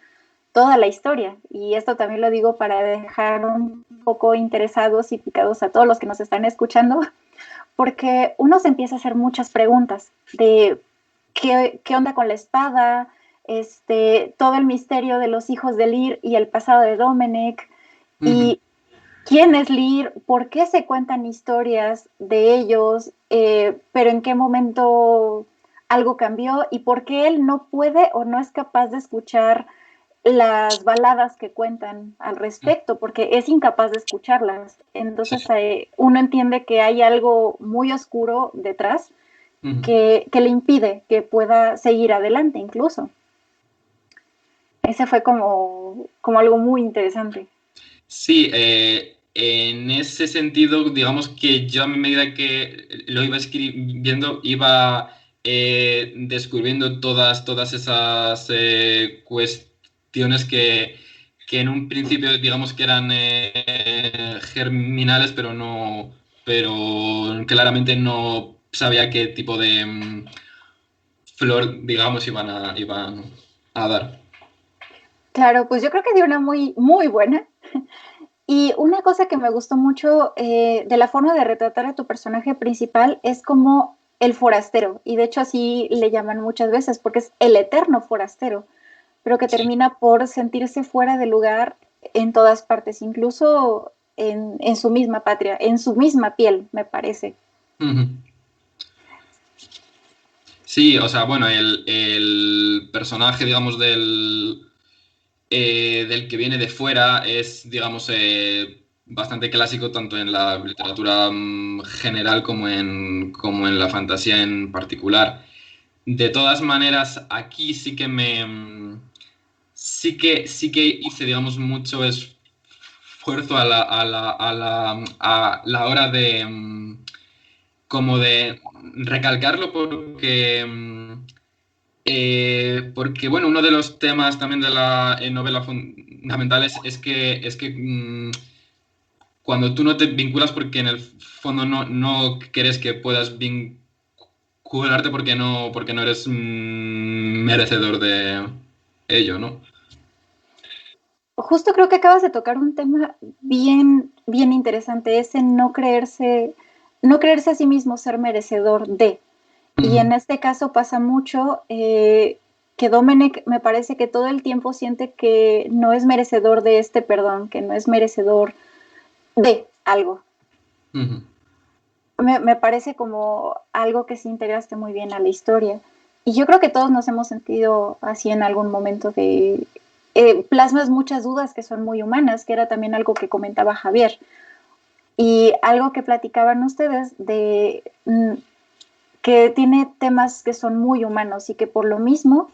toda la historia. Y esto también lo digo para dejar un poco interesados y picados a todos los que nos están escuchando, porque uno se empieza a hacer muchas preguntas de qué onda con la espada, todo el misterio de los hijos de Lear y el pasado de Dominic, y quién es Lear, por qué se cuentan historias de ellos, pero en qué momento algo cambió y por qué él no puede o no es capaz de escuchar las baladas que cuentan al respecto, porque es incapaz de escucharlas. Entonces uno entiende que hay algo muy oscuro detrás que le impide que pueda seguir adelante incluso. Ese fue como algo muy interesante. Sí, en ese sentido, digamos que yo a medida que lo iba escribiendo, iba descubriendo todas esas cuestiones que en un principio, digamos que eran germinales, pero claramente no sabía qué tipo de flor, digamos, iban a dar. Claro, pues yo creo que dio una muy, muy buena. Y una cosa que me gustó mucho de la forma de retratar a tu personaje principal es como el forastero, y de hecho así le llaman muchas veces, porque es el eterno forastero, pero que termina por sentirse fuera de lugar en todas partes, incluso en su misma patria, en su misma piel, me parece. Sí, o sea, bueno, el personaje, digamos, del que viene de fuera es, digamos, bastante clásico tanto en la literatura general como en la fantasía en particular. De todas maneras, aquí sí que sí que hice, digamos, mucho esfuerzo a la hora de como de recalcarlo porque, bueno, uno de los temas también de la novela fundamentales es que cuando tú no te vinculas porque en el fondo no crees que puedas vincularte porque no eres merecedor de ello, ¿no? Justo creo que acabas de tocar un tema bien, bien interesante, ese no creerse a sí mismo ser merecedor de. Y en este caso pasa mucho que Domenech me parece que todo el tiempo siente que no es merecedor de este perdón, que no es merecedor de algo. Uh-huh. Me parece como algo que se integraste muy bien a la historia. Y yo creo que todos nos hemos sentido así en algún momento de... plasmas muchas dudas que son muy humanas, que era también algo que comentaba Javier. Y algo que platicaban ustedes de que tiene temas que son muy humanos y que por lo mismo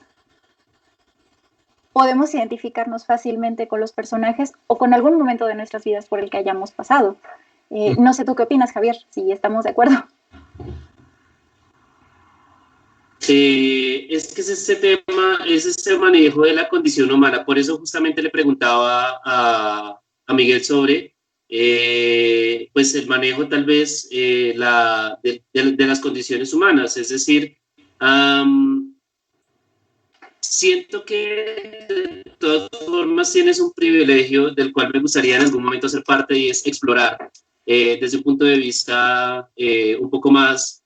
podemos identificarnos fácilmente con los personajes o con algún momento de nuestras vidas por el que hayamos pasado. No sé tú qué opinas, Javier, si estamos de acuerdo. Es que es este tema, es este manejo de la condición humana. Por eso justamente le preguntaba a Miguel sobre pues el manejo tal vez de las condiciones humanas. Es decir, siento que de todas formas tienes un privilegio del cual me gustaría en algún momento ser parte y es explorar desde un punto de vista un poco más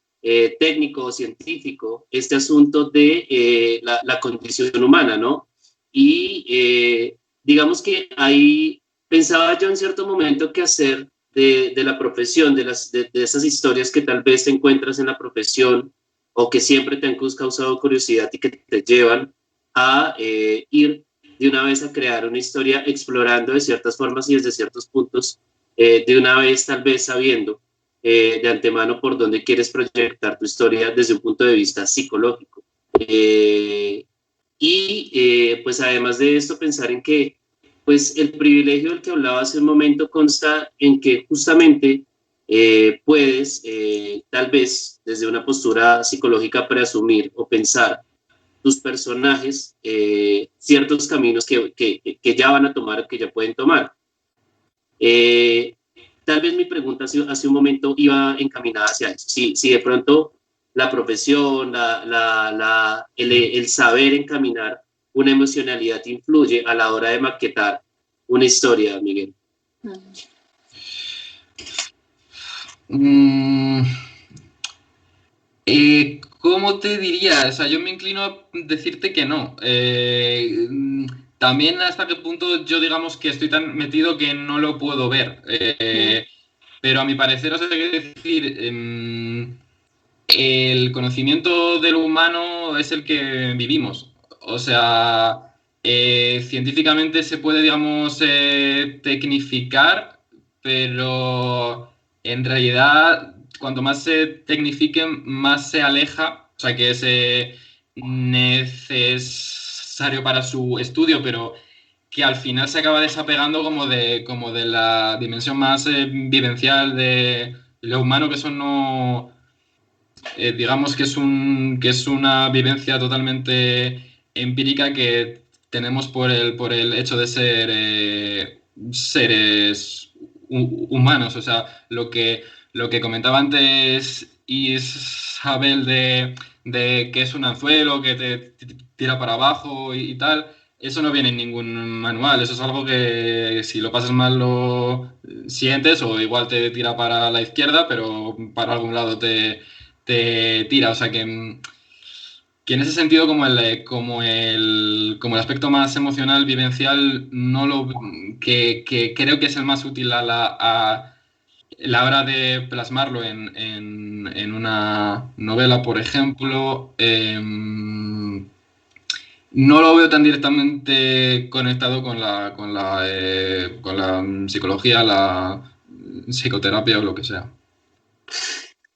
técnico o científico este asunto de la condición humana, ¿no? Y digamos que ahí pensaba yo en cierto momento que hacer de la profesión, de esas historias que tal vez te encuentras en la profesión o que siempre te han causado curiosidad y que te llevan a ir de una vez a crear una historia explorando de ciertas formas y desde ciertos puntos, de una vez tal vez sabiendo de antemano por dónde quieres proyectar tu historia desde un punto de vista psicológico. Pues además de esto, pensar en que pues el privilegio del que hablaba hace un momento consta en que justamente puedes tal vez desde una postura psicológica preasumir o pensar tus personajes ciertos caminos que ya van a tomar o que ya pueden tomar. Tal vez mi pregunta hace un momento iba encaminada hacia eso. Si de pronto la profesión, el saber encaminar una emocionalidad influye a la hora de maquetar una historia, Miguel. ¿Cómo te diría? O sea, yo me inclino a decirte que no. También hasta qué punto yo digamos que estoy tan metido que no lo puedo ver. Pero a mi parecer, o sea, hay que decir, el conocimiento de lo humano es el que vivimos. O sea, científicamente se puede, digamos, tecnificar, pero en realidad, cuanto más se tecnifique, más se aleja, o sea, que es necesario para su estudio, pero que al final se acaba desapegando como de la dimensión más vivencial de lo humano, que eso no digamos que que es una vivencia totalmente empírica que tenemos por el hecho de ser seres humanos. O sea, lo que comentaba antes Isabel de que es un anzuelo que te tira para abajo y tal, eso no viene en ningún manual. Eso es algo que si lo pasas mal lo sientes o igual te tira para la izquierda, pero para algún lado te tira. O sea que en ese sentido, como el aspecto más emocional, vivencial, no lo que creo que es el más útil a la hora de plasmarlo en una novela, por ejemplo, no lo veo tan directamente conectado con la psicología, la psicoterapia o lo que sea.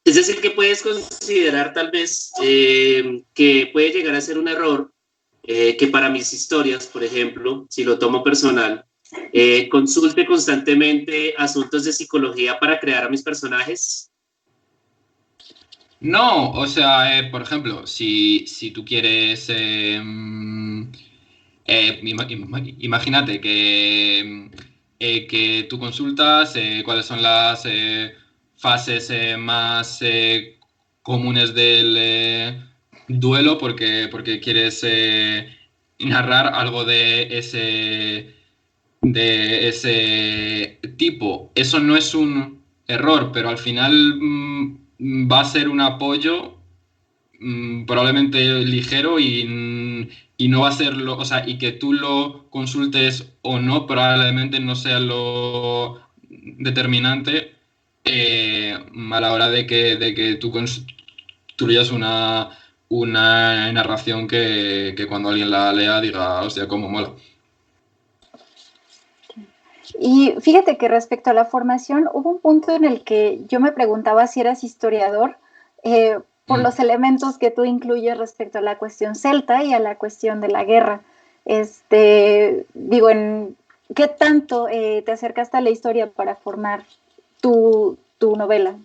Es decir, que puedes considerar tal vez que puede llegar a ser un error que para mis historias, por ejemplo, si lo tomo personal, consulte constantemente asuntos de psicología para crear a mis personajes. No, o sea, por ejemplo, si tú quieres, imagínate que tú consultas cuáles son las fases más comunes del duelo porque quieres narrar algo de ese tipo. Eso no es un error, pero al final va a ser un apoyo probablemente ligero y no va a ser o sea, y que tú lo consultes o no, probablemente no sea lo determinante a la hora de que tú construyas una narración que cuando alguien la lea diga, hostia, cómo mola. Y fíjate que respecto a la formación, hubo un punto en el que yo me preguntaba si eras historiador por los elementos que tú incluyes respecto a la cuestión celta y a la cuestión de la guerra. Digo, ¿qué tanto te acercaste a la historia para formar tu novela?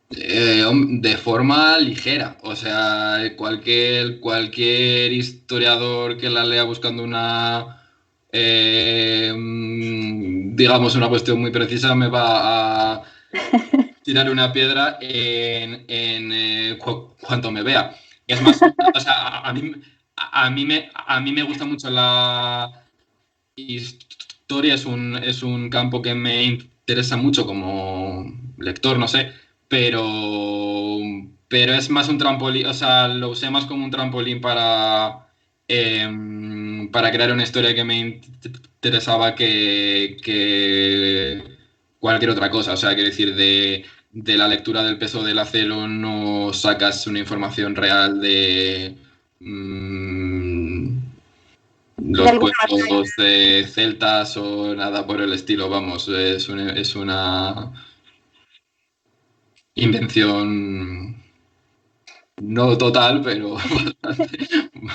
De forma ligera, o sea, cualquier historiador que la lea buscando digamos, una cuestión muy precisa me va a tirar una piedra cuanto me vea. Es más, o sea, a mí me gusta mucho la historia, es un campo que me interesa mucho como lector, no sé, pero es más un trampolín, o sea, lo usé más como un trampolín para crear una historia que me interesaba que cualquier otra cosa. O sea, quiero decir, de la lectura del peso del acero no sacas una información real de los pueblos celtas o nada por el estilo. Vamos, es una invención no total, pero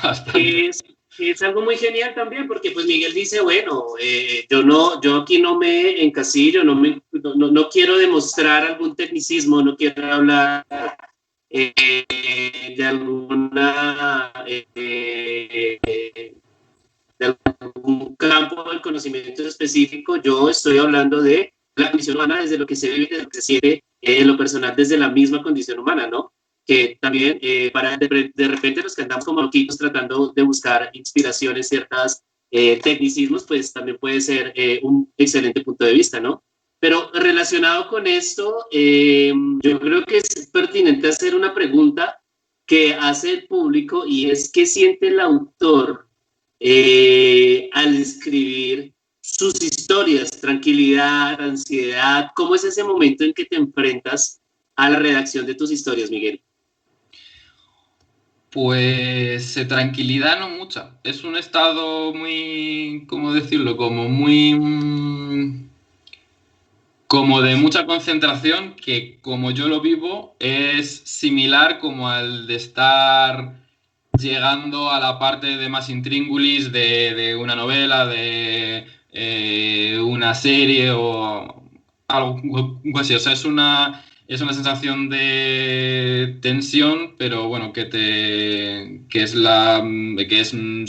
bastante. Es algo muy genial también, porque pues Miguel dice, bueno, yo aquí no me encasillo, no quiero demostrar algún tecnicismo, no quiero hablar de alguna de algún campo del conocimiento específico. Yo estoy hablando de la condición humana desde lo que se vive, desde lo que se siente en lo personal, desde la misma condición humana, ¿no? Que también de repente los que andamos como loquitos tratando de buscar inspiración en ciertas tecnicismos, pues también puede ser un excelente punto de vista, ¿no? Pero relacionado con esto, yo creo que es pertinente hacer una pregunta que hace el público y es ¿qué siente el autor al escribir sus historias? Tranquilidad, ansiedad, ¿cómo es ese momento en que te enfrentas a la redacción de tus historias, Miguel? Pues tranquilidad no mucha. Es un estado muy, ¿cómo decirlo? Como muy como de mucha concentración que como yo lo vivo es similar como al de estar llegando a la parte de más intríngulis de una novela, de una serie o algo así. O sea, es una sensación de tensión, pero bueno, que es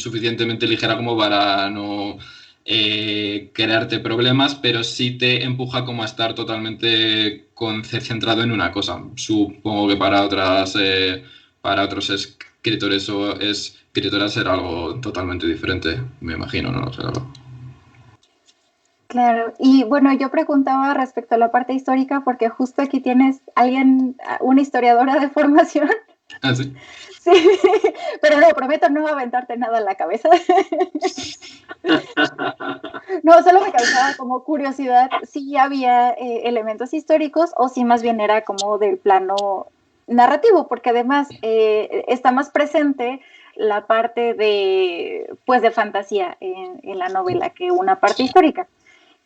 suficientemente ligera como para no crearte problemas, pero sí te empuja como a estar totalmente concentrado en una cosa. Supongo que para otros escritores o escritoras será algo totalmente diferente, me imagino, ¿no? O sea, Claro, y bueno, yo preguntaba respecto a la parte histórica porque justo aquí tienes una historiadora de formación. ¿Ah, sí? Sí, pero no, prometo no aventarte nada en la cabeza. No, solo me causaba como curiosidad si había elementos históricos o si más bien era como del plano narrativo, porque además está más presente la parte de, pues, de fantasía en la novela que una parte histórica.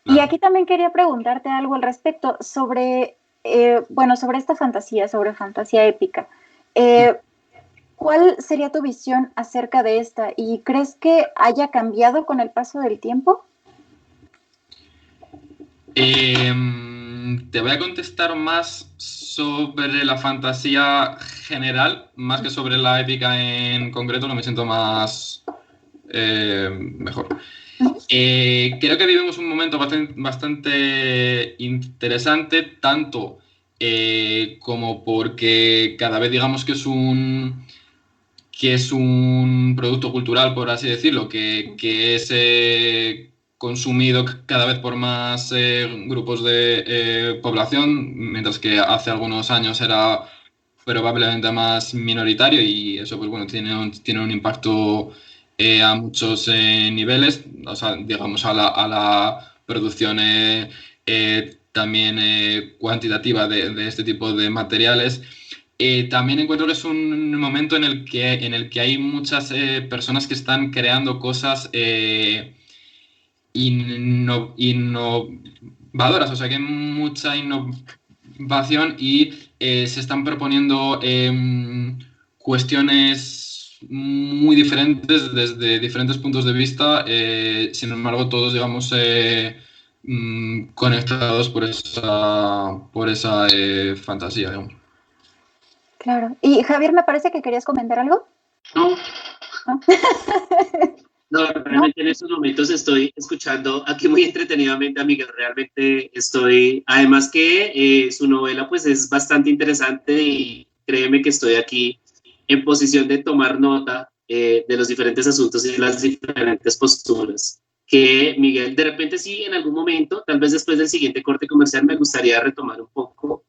Y aquí también quería preguntarte algo al respecto sobre, bueno, sobre esta fantasía, sobre fantasía épica. ¿Cuál sería tu visión acerca de esta? ¿Y crees que haya cambiado con el paso del tiempo? Te voy a contestar más sobre la fantasía general, más que sobre la épica en concreto, no me siento más mejor. Creo que vivimos un momento bastante interesante, tanto como porque cada vez digamos que es un producto cultural, por así decirlo, que es consumido cada vez por más grupos de población, mientras que hace algunos años era probablemente más minoritario, y eso pues bueno, tiene un impacto a muchos niveles, o sea, digamos a la producción también cuantitativa de este tipo de materiales. También encuentro que es un momento en el que hay muchas personas que están creando cosas innovadoras, o sea que hay mucha innovación y se están proponiendo cuestiones muy diferentes desde diferentes puntos de vista, sin embargo todos digamos conectados por esa fantasía, digamos. Claro. Y Javier, me parece que querías comentar algo. No, ¿No? no, realmente en estos momentos estoy escuchando aquí muy entretenidamente a Miguel, realmente estoy, además que su novela pues es bastante interesante y créeme que estoy aquí en posición de tomar nota de los diferentes asuntos y las diferentes posturas. Que Miguel, de repente sí, en algún momento, tal vez después del siguiente corte comercial, me gustaría retomar un poco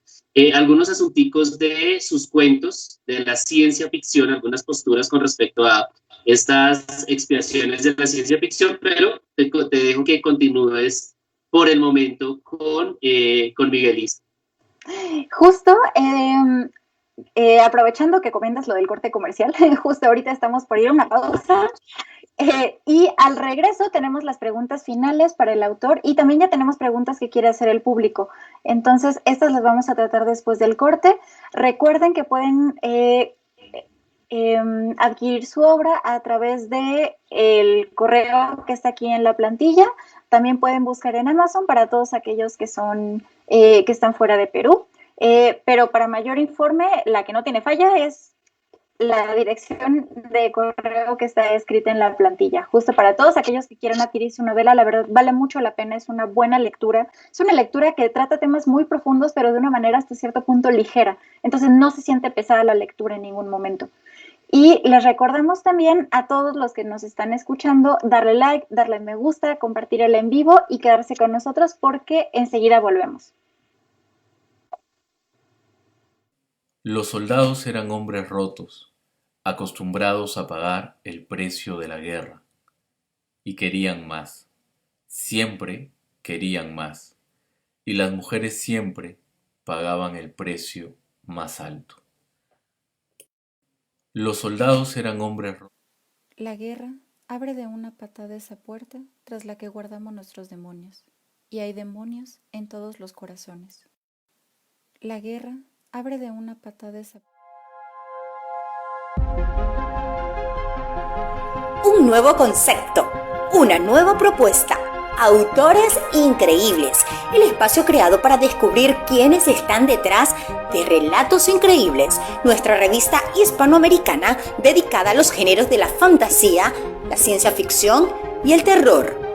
algunos asunticos de sus cuentos, de la ciencia ficción, algunas posturas con respecto a estas expiaciones de la ciencia ficción, pero te dejo que continúes por el momento con Miguelis. Justo, aprovechando que comentas lo del corte comercial, justo ahorita estamos por ir a una pausa. Y al regreso tenemos las preguntas finales para el autor y también ya tenemos preguntas que quiere hacer el público. Entonces, estas las vamos a tratar después del corte. Recuerden que pueden adquirir su obra a través del correo que está aquí en la plantilla. También pueden buscar en Amazon para todos aquellos que están fuera de Perú. Pero para mayor informe, la que no tiene falla es la dirección de correo que está escrita en la plantilla. Justo para todos aquellos que quieran adquirir su novela, la verdad vale mucho la pena, es una buena lectura. Es una lectura que trata temas muy profundos, pero de una manera hasta cierto punto ligera. Entonces no se siente pesada la lectura en ningún momento. Y les recordamos también a todos los que nos están escuchando, darle like, darle me gusta, compartir el en vivo y quedarse con nosotros porque enseguida volvemos. Los soldados eran hombres rotos, acostumbrados a pagar el precio de la guerra, y querían más, siempre querían más, y las mujeres siempre pagaban el precio más alto. Los soldados eran hombres rotos. La guerra abre de una patada esa puerta tras la que guardamos nuestros demonios, y hay demonios en todos los corazones. La guerra abre de una patada esa puerta. Un nuevo concepto, una nueva propuesta. Autores increíbles, el espacio creado para descubrir quiénes están detrás de Relatos Increíbles, nuestra revista hispanoamericana dedicada a los géneros de la fantasía, la ciencia ficción y el terror.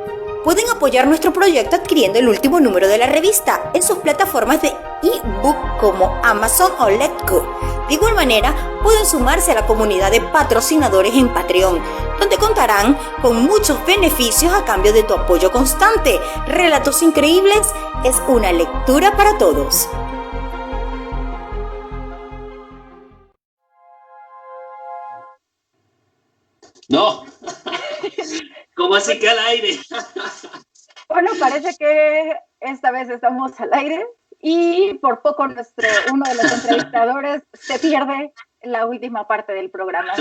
Pueden apoyar nuestro proyecto adquiriendo el último número de la revista en sus plataformas de ebook como Amazon o Letgo. De igual manera, pueden sumarse a la comunidad de patrocinadores en Patreon, donde contarán con muchos beneficios a cambio de tu apoyo constante. Relatos Increíbles es una lectura para todos. No, ¿cómo así que al aire? Bueno, parece que esta vez estamos al aire y por poco uno de los entrevistadores se pierde la última parte del programa.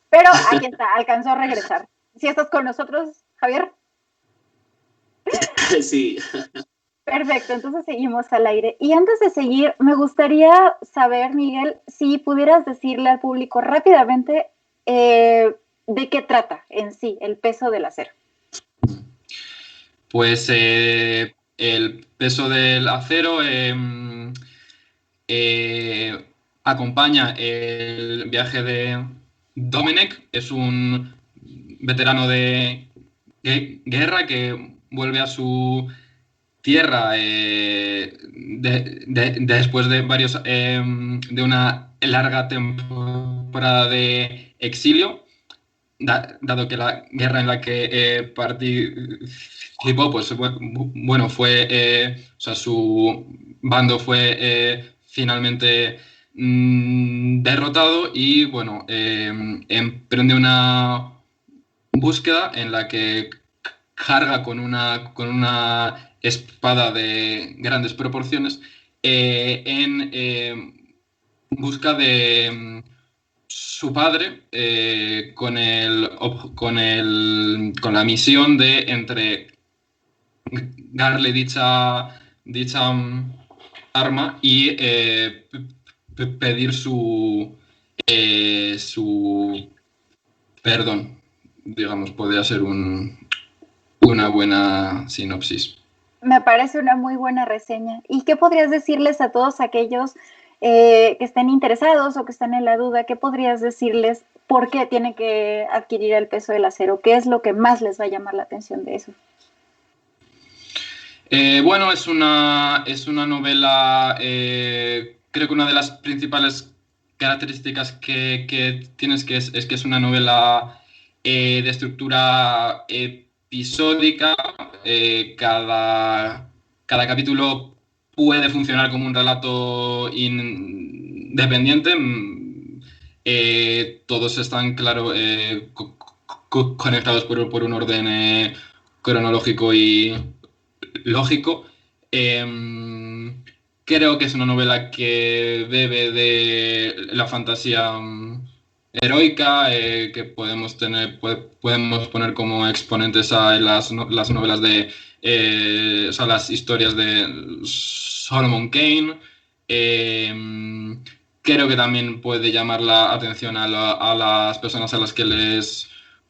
Pero aquí está, alcanzó a regresar. ¿Sí estás con nosotros, Javier? Sí. Perfecto, entonces seguimos al aire. Y antes de seguir, me gustaría saber, Miguel, si pudieras decirle al público rápidamente de qué trata en sí el peso del acero. Pues el peso del acero acompaña el viaje de Domenech, es un veterano de guerra que vuelve a su tierra después de de una larga temporada de exilio, dado que la guerra en la que participó, pues bueno, o sea, su bando fue finalmente derrotado y bueno, emprende una búsqueda en la que carga con una espada de grandes proporciones en busca de su padre con la misión de entregarle dicha arma y pedir su perdón. Digamos, podría ser una buena sinopsis. Me parece una muy buena reseña. ¿Y qué podrías decirles a todos aquellos que estén interesados o que están en la duda? ¿Qué podrías decirles por qué tienen que adquirir el peso del acero? ¿Qué es lo que más les va a llamar la atención de eso? Bueno, es una novela, creo que una de las principales características que tienes es que es una novela de estructura episódica. Cada capítulo puede funcionar como un relato independiente. Todos están, claro, conectados por un orden cronológico y lógico. Creo que es una novela que bebe de la fantasía heroica que podemos poner como exponentes a las novelas de o sea, las historias de Solomon Kane. Creo que también puede llamar la atención a las personas a las que les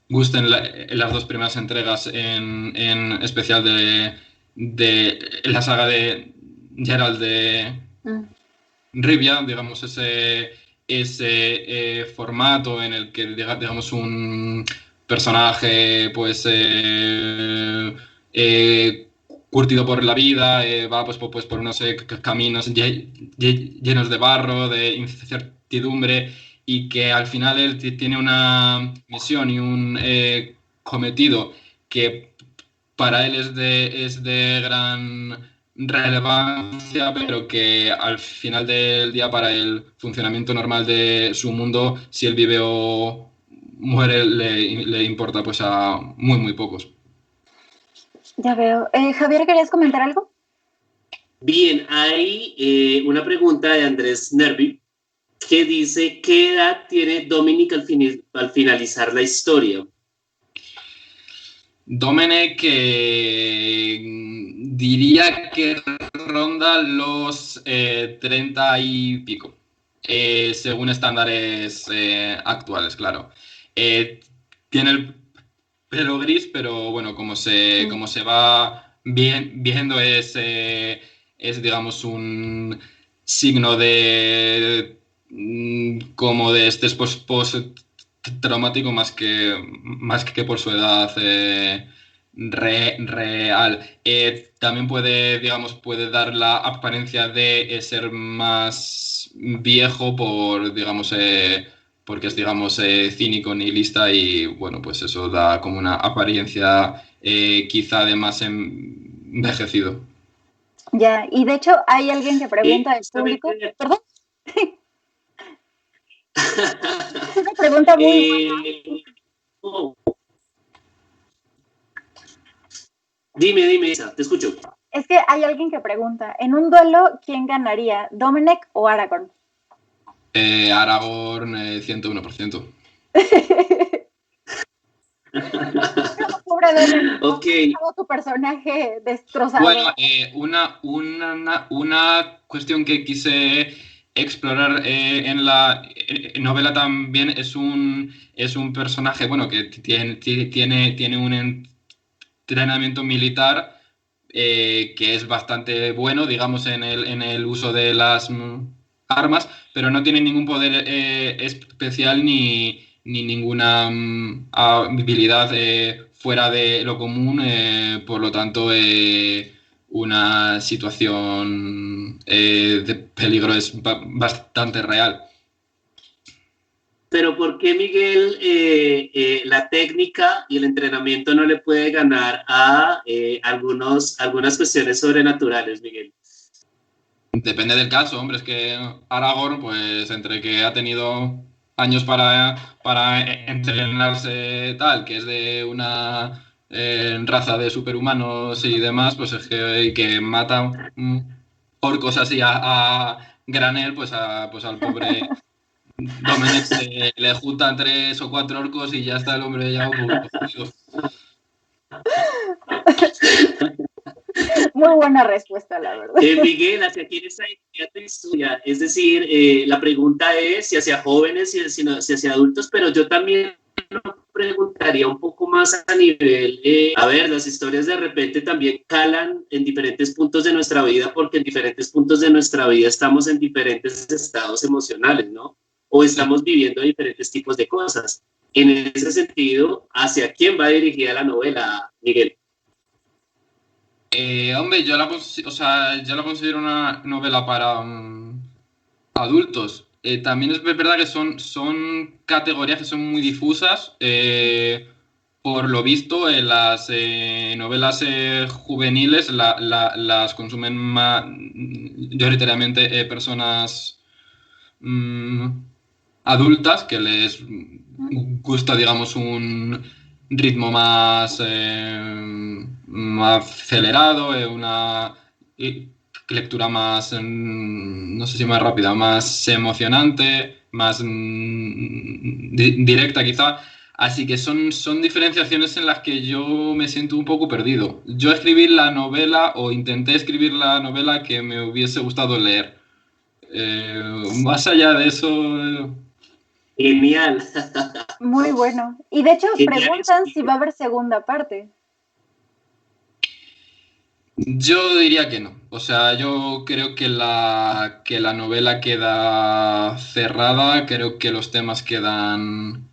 gusten las dos primeras entregas, en especial de la saga de Geralt de Rivia, digamos, ese formato en el que, digamos, un personaje, pues, curtido por la vida, va pues por unos caminos llenos de barro, de incertidumbre, y que al final él tiene una misión y un cometido que para él es de gran relevancia, pero que al final del día, para el funcionamiento normal de su mundo, si él vive o muere, le importa pues a muy pocos. Ya veo. Javier, ¿querías comentar algo? Bien, hay una pregunta de Andrés Nervi que dice: ¿qué edad tiene Dominic al finalizar la historia? Domenech diría que ronda los 30 y pico, según estándares actuales, claro. Tiene el pelo gris, pero bueno, como se va viendo, es digamos un signo de como de estrés post-traumático más que por su edad real. También puede dar la apariencia de ser más viejo porque es, digamos, cínico, nihilista, y bueno, pues eso da como una apariencia quizá de más envejecido. Ya, y de hecho hay alguien que pregunta del público, ¿perdón? Es una pregunta muy buena. Dime, Isa, te escucho. Es que hay alguien que pregunta, en un duelo, ¿quién ganaría, Domenech o Aragorn? Aragorn, 101%. Pobre de Ok. todo tu personaje destrozado. Bueno, una cuestión que quise explorar en la novela también es un personaje, bueno, que tiene un entrenamiento militar que es bastante bueno, digamos, en el uso de las armas, pero no tiene ningún poder especial ni ninguna habilidad fuera de lo común, por lo tanto, una situación de peligro es bastante real. Pero ¿por qué Miguel la técnica y el entrenamiento no le puede ganar a algunas cuestiones sobrenaturales, Miguel? Depende del caso, hombre, es que Aragorn, pues entre que ha tenido años para entrenarse tal, que es de una raza de superhumanos y demás, pues es que mata orcos así a granel, pues al pobre Domenech le juntan 3 o 4 orcos y ya está el hombre ya un poquito jodido. Muy buena respuesta, la verdad. Miguel, ¿hacia quién está dirigida tu historia? Es decir, la pregunta es si hacia jóvenes, si hacia adultos, pero yo también lo preguntaría un poco más a nivel, a ver, las historias de repente también calan en diferentes puntos de nuestra vida, porque en diferentes puntos de nuestra vida estamos en diferentes estados emocionales, ¿no? O estamos viviendo diferentes tipos de cosas. En ese sentido, ¿hacia quién va dirigida la novela, Miguel? Hombre, yo la considero una novela para adultos. También es verdad que son categorías que son muy difusas. Por lo visto, las novelas juveniles las consumen mayoritariamente personas adultas que les gusta, digamos, un ritmo más acelerado, una lectura más, no sé si más rápida, más emocionante, más directa quizá. Así que son diferenciaciones en las que yo me siento un poco perdido. Yo escribí la novela, o intenté escribir la novela que me hubiese gustado leer. Más allá de eso... Genial. Muy bueno. Y de hecho Genial. preguntan si va a haber segunda parte. Yo diría que no. O sea, yo creo que la novela queda cerrada, creo que los temas quedan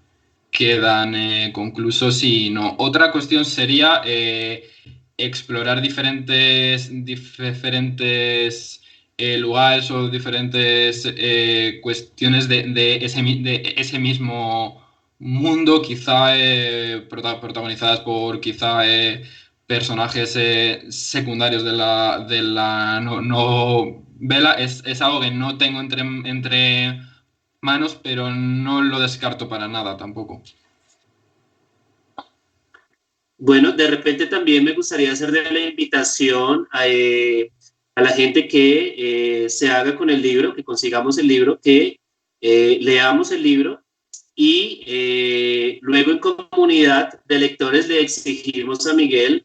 conclusos y no. Otra cuestión sería explorar diferentes lugares o diferentes cuestiones de ese mismo mundo, quizá protagonizadas por quizá personajes secundarios de la novela. Es algo que no tengo entre manos, pero no lo descarto para nada tampoco. Bueno, de repente también me gustaría hacerle la invitación a la gente que se haga con el libro, que consigamos el libro, que leamos el libro y luego en comunidad de lectores le exigimos a Miguel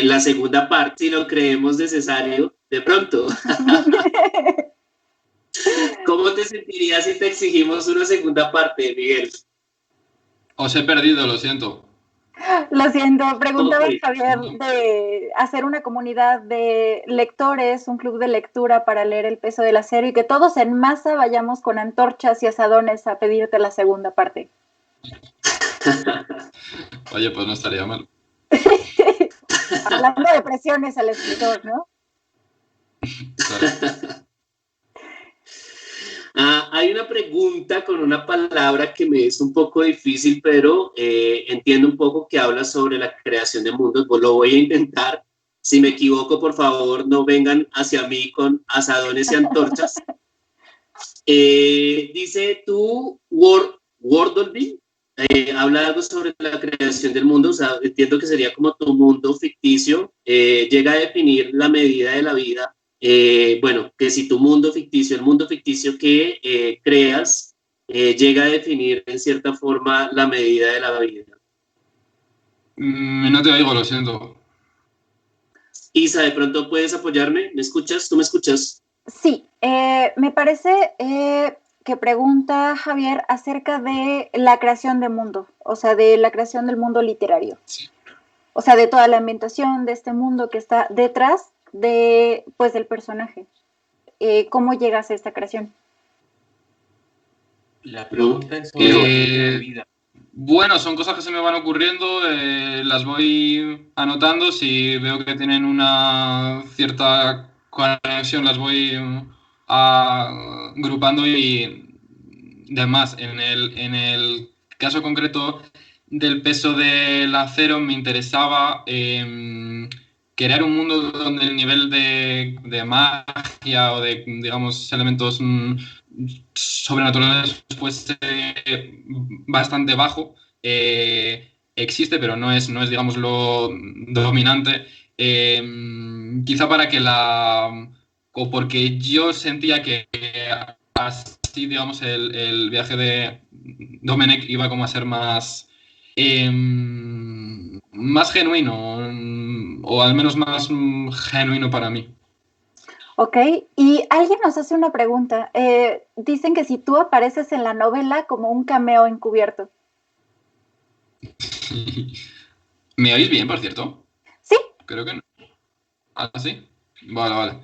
la segunda parte, si lo creemos necesario, de pronto. ¿Cómo te sentirías si te exigimos una segunda parte, Miguel? Os he perdido, lo siento. Lo siento, preguntaba Javier de hacer una comunidad de lectores, un club de lectura para leer El peso del acero y que todos en masa vayamos con antorchas y asadones a pedirte la segunda parte. Oye, pues no estaría mal. Hablando de presiones al escritor, ¿no? Claro. Hay una pregunta con una palabra que me es un poco difícil, pero entiendo un poco que habla sobre la creación de mundos. Pues lo voy a intentar. Si me equivoco, por favor, no vengan hacia mí con asadones y antorchas. Dice tú, Wordle, habla algo sobre la creación del mundo. O sea, entiendo que sería como tu mundo ficticio. Llega a definir la medida de la vida. Bueno, que si tu mundo ficticio, el mundo ficticio que creas, llega a definir en cierta forma la medida de la vida. No te oigo, lo siento. Isa, ¿de pronto puedes apoyarme? ¿Me escuchas? ¿Tú me escuchas? Sí, me parece que pregunta Javier acerca de la creación del mundo, o sea, de la creación del mundo literario. Sí. O sea, de toda la ambientación de este mundo que está detrás de, pues, del personaje. ¿Cómo llegas a esta creación? La pregunta es sobre la medida de vida. Bueno, son cosas que se me van ocurriendo, las voy anotando, si veo que tienen una cierta conexión las voy agrupando y demás. En el caso concreto del peso del acero me interesaba crear un mundo donde el nivel de magia o de, digamos, elementos sobrenaturales fuese bastante bajo. Existe, pero no es digamos, lo dominante. Quizá para que o porque yo sentía que así, digamos, el viaje de Domenech iba como a ser más, más genuino, o al menos más genuino para mí. Ok, y alguien nos hace una pregunta. Dicen que si tú apareces en la novela como un cameo encubierto. ¿Me oís bien, por cierto? Sí. Creo que no. ¿Ah, sí? Vale, vale.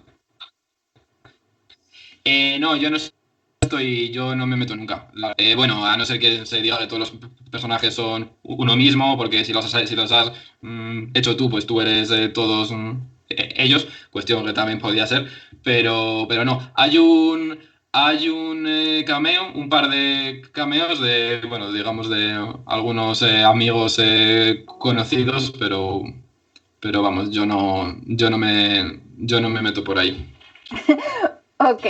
No, yo no me meto nunca. Bueno, a no ser que se diga que todos los personajes son uno mismo, porque si los has hecho tú, pues tú eres todos ellos, cuestión que también podía ser, pero no. Hay un cameo, un par de cameos de, bueno, digamos de algunos amigos conocidos, pero vamos, yo no me meto por ahí. Ok.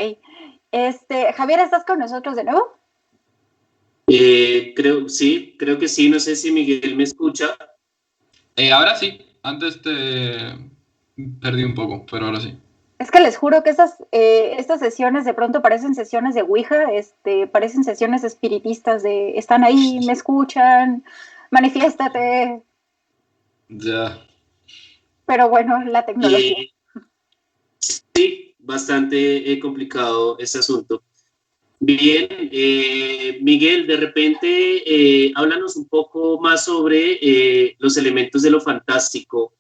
Javier, ¿estás con nosotros de nuevo? Creo que sí, no sé si Miguel me escucha. Ahora sí, antes te perdí un poco, pero ahora sí. Es que les juro que estas sesiones de pronto parecen sesiones de Ouija, parecen sesiones espiritistas de están ahí, me escuchan, manifiéstate. Ya. Pero bueno, la tecnología. Sí, bastante complicado ese asunto. Bien, Miguel, de repente háblanos un poco más sobre los elementos de lo fantástico.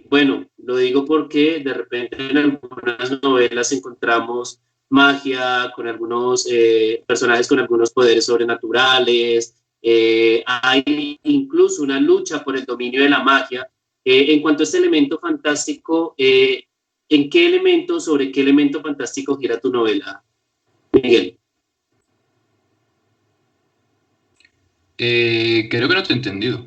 Bueno, lo digo porque de repente en algunas novelas encontramos magia con algunos personajes con algunos poderes sobrenaturales. Hay incluso una lucha por el dominio de la magia. En cuanto a este elemento fantástico, sobre qué elemento fantástico gira tu novela, Miguel? Creo que no te he entendido.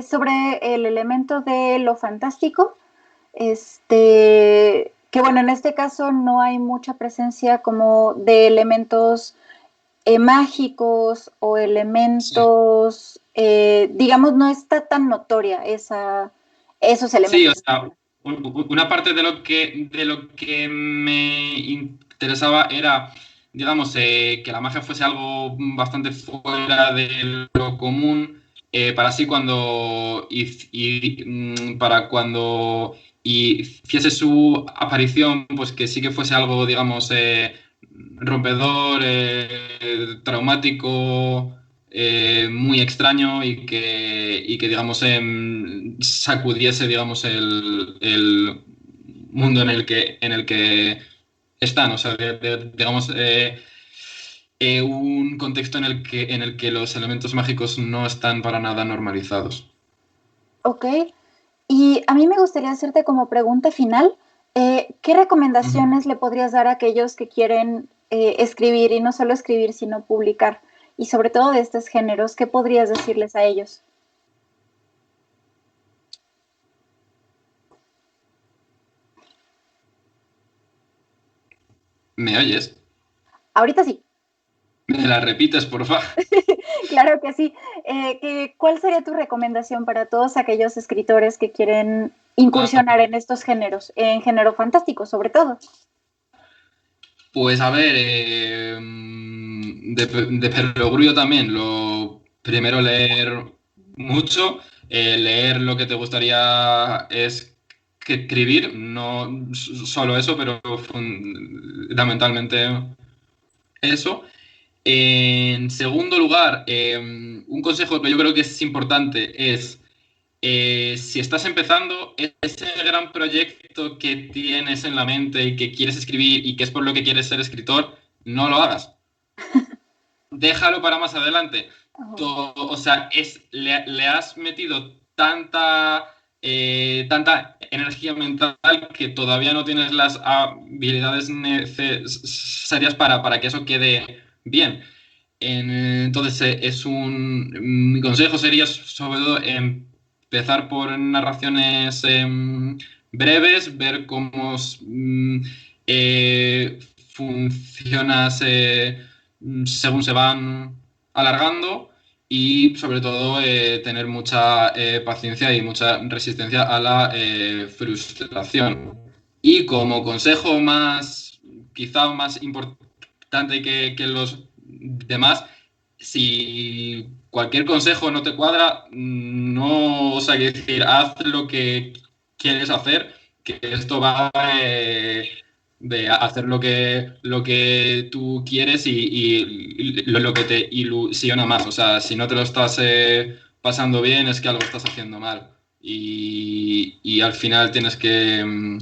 Sobre el elemento de lo fantástico, que bueno, en este caso no hay mucha presencia como de elementos mágicos o elementos, sí. Digamos, no está tan notoria esos elementos. Sí, o sea, una parte de lo que me interesaba era, digamos, que la magia fuese algo bastante fuera de lo común, para así para cuando hiciese su aparición, pues que sí que fuese algo, digamos, rompedor, traumático, muy extraño y que digamos, sacudiese, digamos, el mundo en el que están. O sea, digamos, un contexto en el que los elementos mágicos no están para nada normalizados. Ok. Y a mí me gustaría hacerte como pregunta final, ¿qué recomendaciones le podrías dar a aquellos que quieren escribir, y no solo escribir, sino publicar? Y sobre todo de estos géneros, ¿qué podrías decirles a ellos? ¿Me oyes? Ahorita sí. ¿Me la repites, por favor? Claro que sí. ¿Cuál sería tu recomendación para todos aquellos escritores que quieren incursionar en estos géneros, en género fantástico sobre todo? Pues a ver, de perogrullo también, lo primero leer mucho, leer lo que te gustaría es que escribir, no solo eso, pero fundamentalmente eso. En segundo lugar, un consejo que yo creo que es importante es, si estás empezando, ese gran proyecto que tienes en la mente y que quieres escribir y que es por lo que quieres ser escritor, no lo hagas. Déjalo para más adelante. O sea, le has metido tanta energía mental que todavía no tienes las habilidades necesarias para que eso quede bien. Entonces, mi consejo sería sobre todo empezar por narraciones breves, ver cómo funciona según se van alargando y sobre todo tener mucha paciencia y mucha resistencia a la frustración. Y como consejo quizá más importante que los demás, si cualquier consejo no te cuadra, no, o sea, que decir, haz lo que quieres hacer, que esto va de hacer lo que tú quieres y lo que te ilusiona más. O sea, si no te lo estás pasando bien, es que algo estás haciendo mal. Y al final tienes que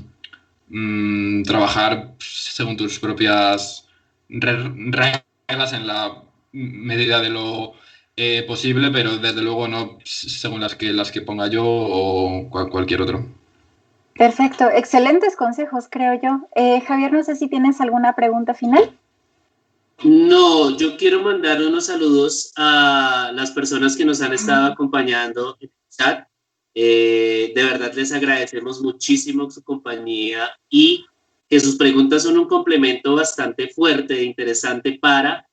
trabajar según tus propias reglas en la medida de lo posible, pero desde luego no según las que ponga yo o cualquier otro. Perfecto, excelentes consejos, creo yo. Javier, no sé si tienes alguna pregunta final. No, yo quiero mandar unos saludos a las personas que nos han estado acompañando en el chat. De verdad les agradecemos muchísimo su compañía y que sus preguntas son un complemento bastante fuerte e interesante para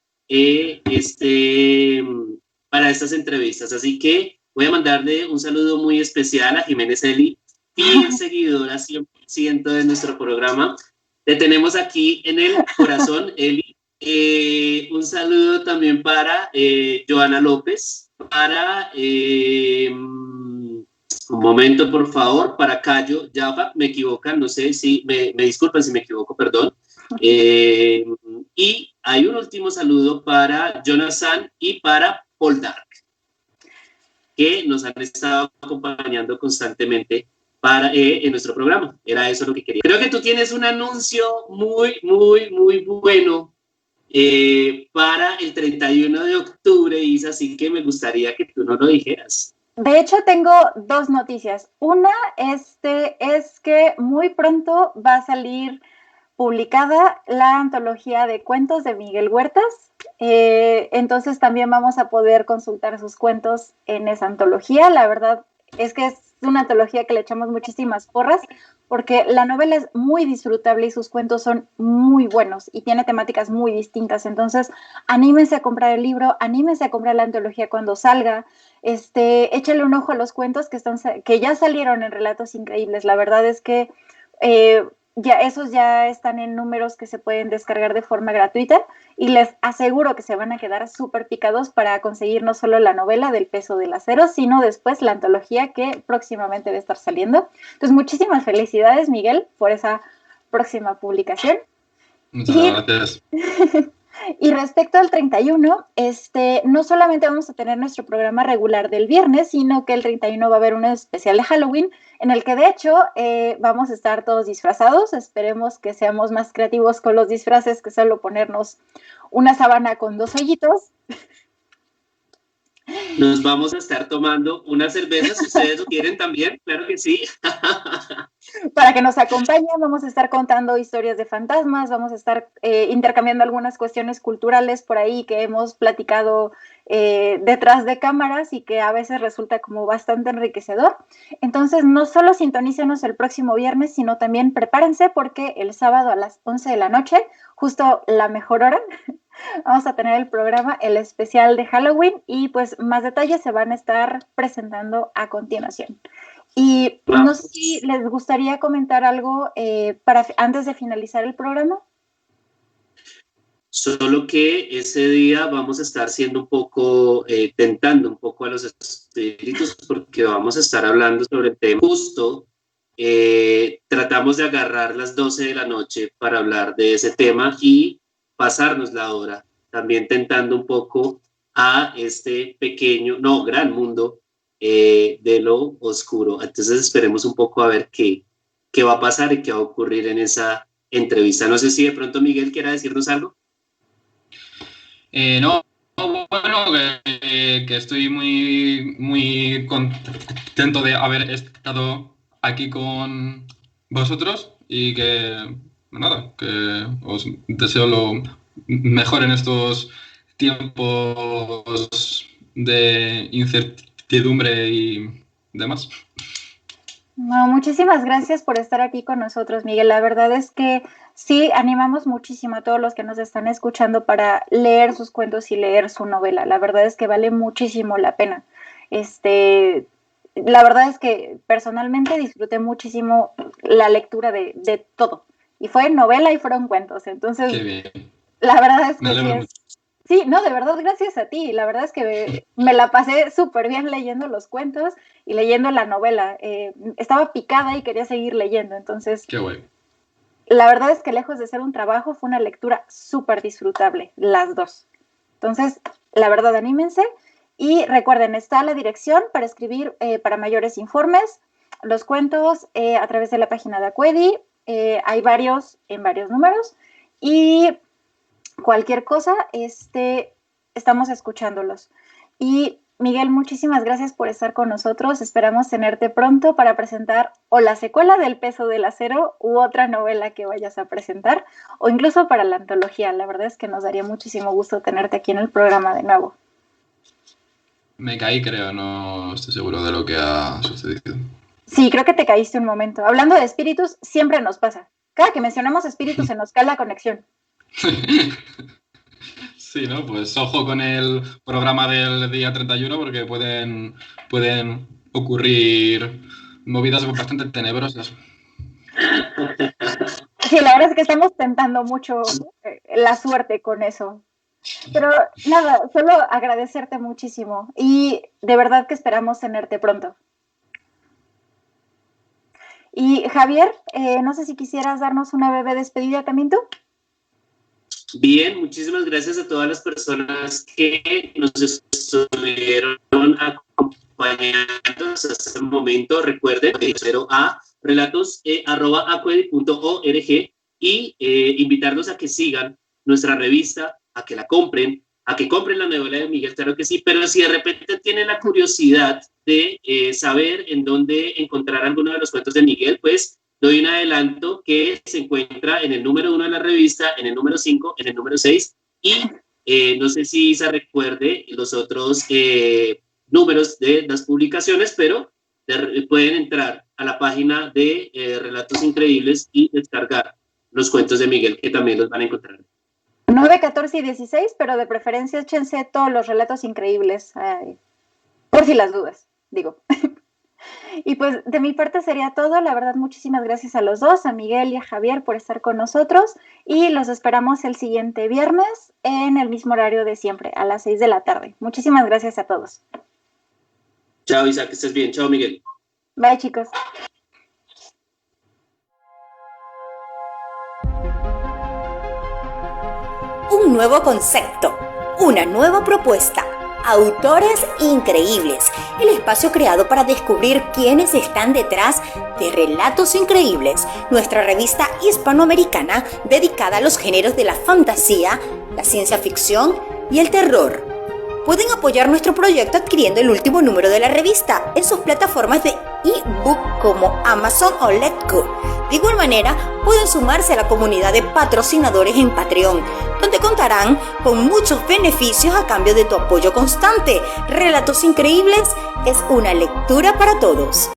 estas entrevistas. Así que voy a mandarle un saludo muy especial a Jiménez Eli, fiel seguidora 100% de nuestro programa. Te tenemos aquí en el corazón, Eli. Un saludo también para Joana López, un momento por favor, para Cayo Jaffa, me equivocan, no sé si, me disculpan si me equivoco, perdón. Y hay un último saludo para Jonathan y para Paul Dark, que nos han estado acompañando constantemente en nuestro programa. Era eso lo que quería. Creo que tú tienes un anuncio muy, muy, muy bueno para el 31 de octubre, Isa, así que me gustaría que tú no lo dijeras. De hecho, tengo dos noticias. Una es que muy pronto va a salir publicada la antología de cuentos de Miguel Huertas. Entonces también vamos a poder consultar sus cuentos en esa antología. La verdad es que es una antología que le echamos muchísimas porras porque la novela es muy disfrutable y sus cuentos son muy buenos y tiene temáticas muy distintas. Entonces, anímense a comprar el libro, anímense a comprar la antología cuando salga. Échale un ojo a los cuentos que ya salieron en Relatos Increíbles. La verdad es que esos ya están en números que se pueden descargar de forma gratuita y les aseguro que se van a quedar súper picados para conseguir no solo la novela del peso del acero, sino después la antología que próximamente debe estar saliendo. Entonces, muchísimas felicidades, Miguel, por esa próxima publicación. Muchas gracias. Y respecto al 31, no solamente vamos a tener nuestro programa regular del viernes, sino que el 31 va a haber un especial de Halloween, en el que de hecho vamos a estar todos disfrazados. Esperemos que seamos más creativos con los disfraces que solo ponernos una sábana con 2 hoyitos. Nos vamos a estar tomando una cerveza, si ustedes lo quieren también, claro que sí. Para que nos acompañen, vamos a estar contando historias de fantasmas, vamos a estar intercambiando algunas cuestiones culturales por ahí que hemos platicado detrás de cámaras y que a veces resulta como bastante enriquecedor. Entonces, no solo sintonícenos el próximo viernes, sino también prepárense porque el sábado a las 11 de la noche, justo la mejor hora, vamos a tener el programa, el especial de Halloween, y pues más detalles se van a estar presentando a continuación. Y no sé si les gustaría comentar algo antes de finalizar el programa. solo que ese día vamos a estar siendo un poco, tentando un poco a los espíritus, porque vamos a estar hablando sobre el tema justo. Tratamos de agarrar las 12 de la noche para hablar de ese tema y pasarnos la hora, también tentando un poco a este pequeño, no, gran mundo de lo oscuro. Entonces esperemos un poco a ver qué va a pasar y qué va a ocurrir en esa entrevista. No sé si de pronto Miguel quiera decirnos algo. No, bueno, que estoy muy contento de haber estado aquí con vosotros y que, nada, que os deseo lo mejor en estos tiempos de incertidumbre y demás. No, muchísimas gracias por estar aquí con nosotros, Miguel. La verdad es que sí, animamos muchísimo a todos los que nos están escuchando para leer sus cuentos y leer su novela. La verdad es que vale muchísimo la pena. La verdad es que personalmente disfruté muchísimo la lectura de todo. Y fue novela y fueron cuentos. Entonces, qué bien. La verdad es que sí es... Sí, no, de verdad, gracias a ti. La verdad es que me la pasé súper bien leyendo los cuentos y leyendo la novela. Estaba picada y quería seguir leyendo, entonces... Qué guay. La verdad es que lejos de ser un trabajo, fue una lectura súper disfrutable, las dos. Entonces, la verdad, anímense. Y recuerden, está la dirección para escribir para mayores informes, los cuentos a través de la página de Acuedi. Hay varios en varios números. Y... cualquier cosa, estamos escuchándolos. Y Miguel, muchísimas gracias por estar con nosotros. Esperamos tenerte pronto para presentar o la secuela del Peso del Acero u otra novela que vayas a presentar, o incluso para la antología. La verdad es que nos daría muchísimo gusto tenerte aquí en el programa de nuevo. Me caí, creo, no estoy seguro de lo que ha sucedido. Sí, creo que te caíste un momento. Hablando de espíritus, siempre nos pasa. Cada que mencionamos espíritus se nos cae la conexión. Sí, ¿no? Pues ojo con el programa del día 31 porque pueden ocurrir movidas bastante tenebrosas. Sí, la verdad es que estamos tentando mucho la suerte con eso. Pero nada, solo agradecerte muchísimo y de verdad que esperamos tenerte pronto. Y Javier, no sé si quisieras darnos una breve despedida también tú. Bien, muchísimas gracias a todas las personas que nos estuvieron acompañando hasta este momento. Recuerden, a relatos@acuedi.org y invitarlos a que sigan nuestra revista, a que la compren, a que compren la novela de Miguel, claro que sí, pero si de repente tienen la curiosidad de saber en dónde encontrar alguno de los cuentos de Miguel, pues doy un adelanto que se encuentra en el número 1 de la revista, en el número 5, en el número 6 y no sé si Isa recuerde los otros números de las publicaciones, pero pueden entrar a la página de Relatos Increíbles y descargar los cuentos de Miguel, que también los van a encontrar. 9, 14 y 16, pero de preferencia échense todos los Relatos Increíbles, por si las dudas, digo. Y pues de mi parte sería todo. La verdad, muchísimas gracias a los dos, a Miguel y a Javier, por estar con nosotros y los esperamos el siguiente viernes en el mismo horario de siempre, a las 6 de la tarde. Muchísimas gracias a todos. Chao, Isa, que estés bien. Chao, Miguel. Bye, chicos. Un nuevo concepto, una nueva propuesta. Autores Increíbles, el espacio creado para descubrir quiénes están detrás de Relatos Increíbles, nuestra revista hispanoamericana dedicada a los géneros de la fantasía, la ciencia ficción y el terror. Pueden apoyar nuestro proyecto adquiriendo el último número de la revista en sus plataformas de ebook como Amazon o Letgo. De igual manera, pueden sumarse a la comunidad de patrocinadores en Patreon, donde contarán con muchos beneficios a cambio de tu apoyo constante. Relatos Increíbles es una lectura para todos.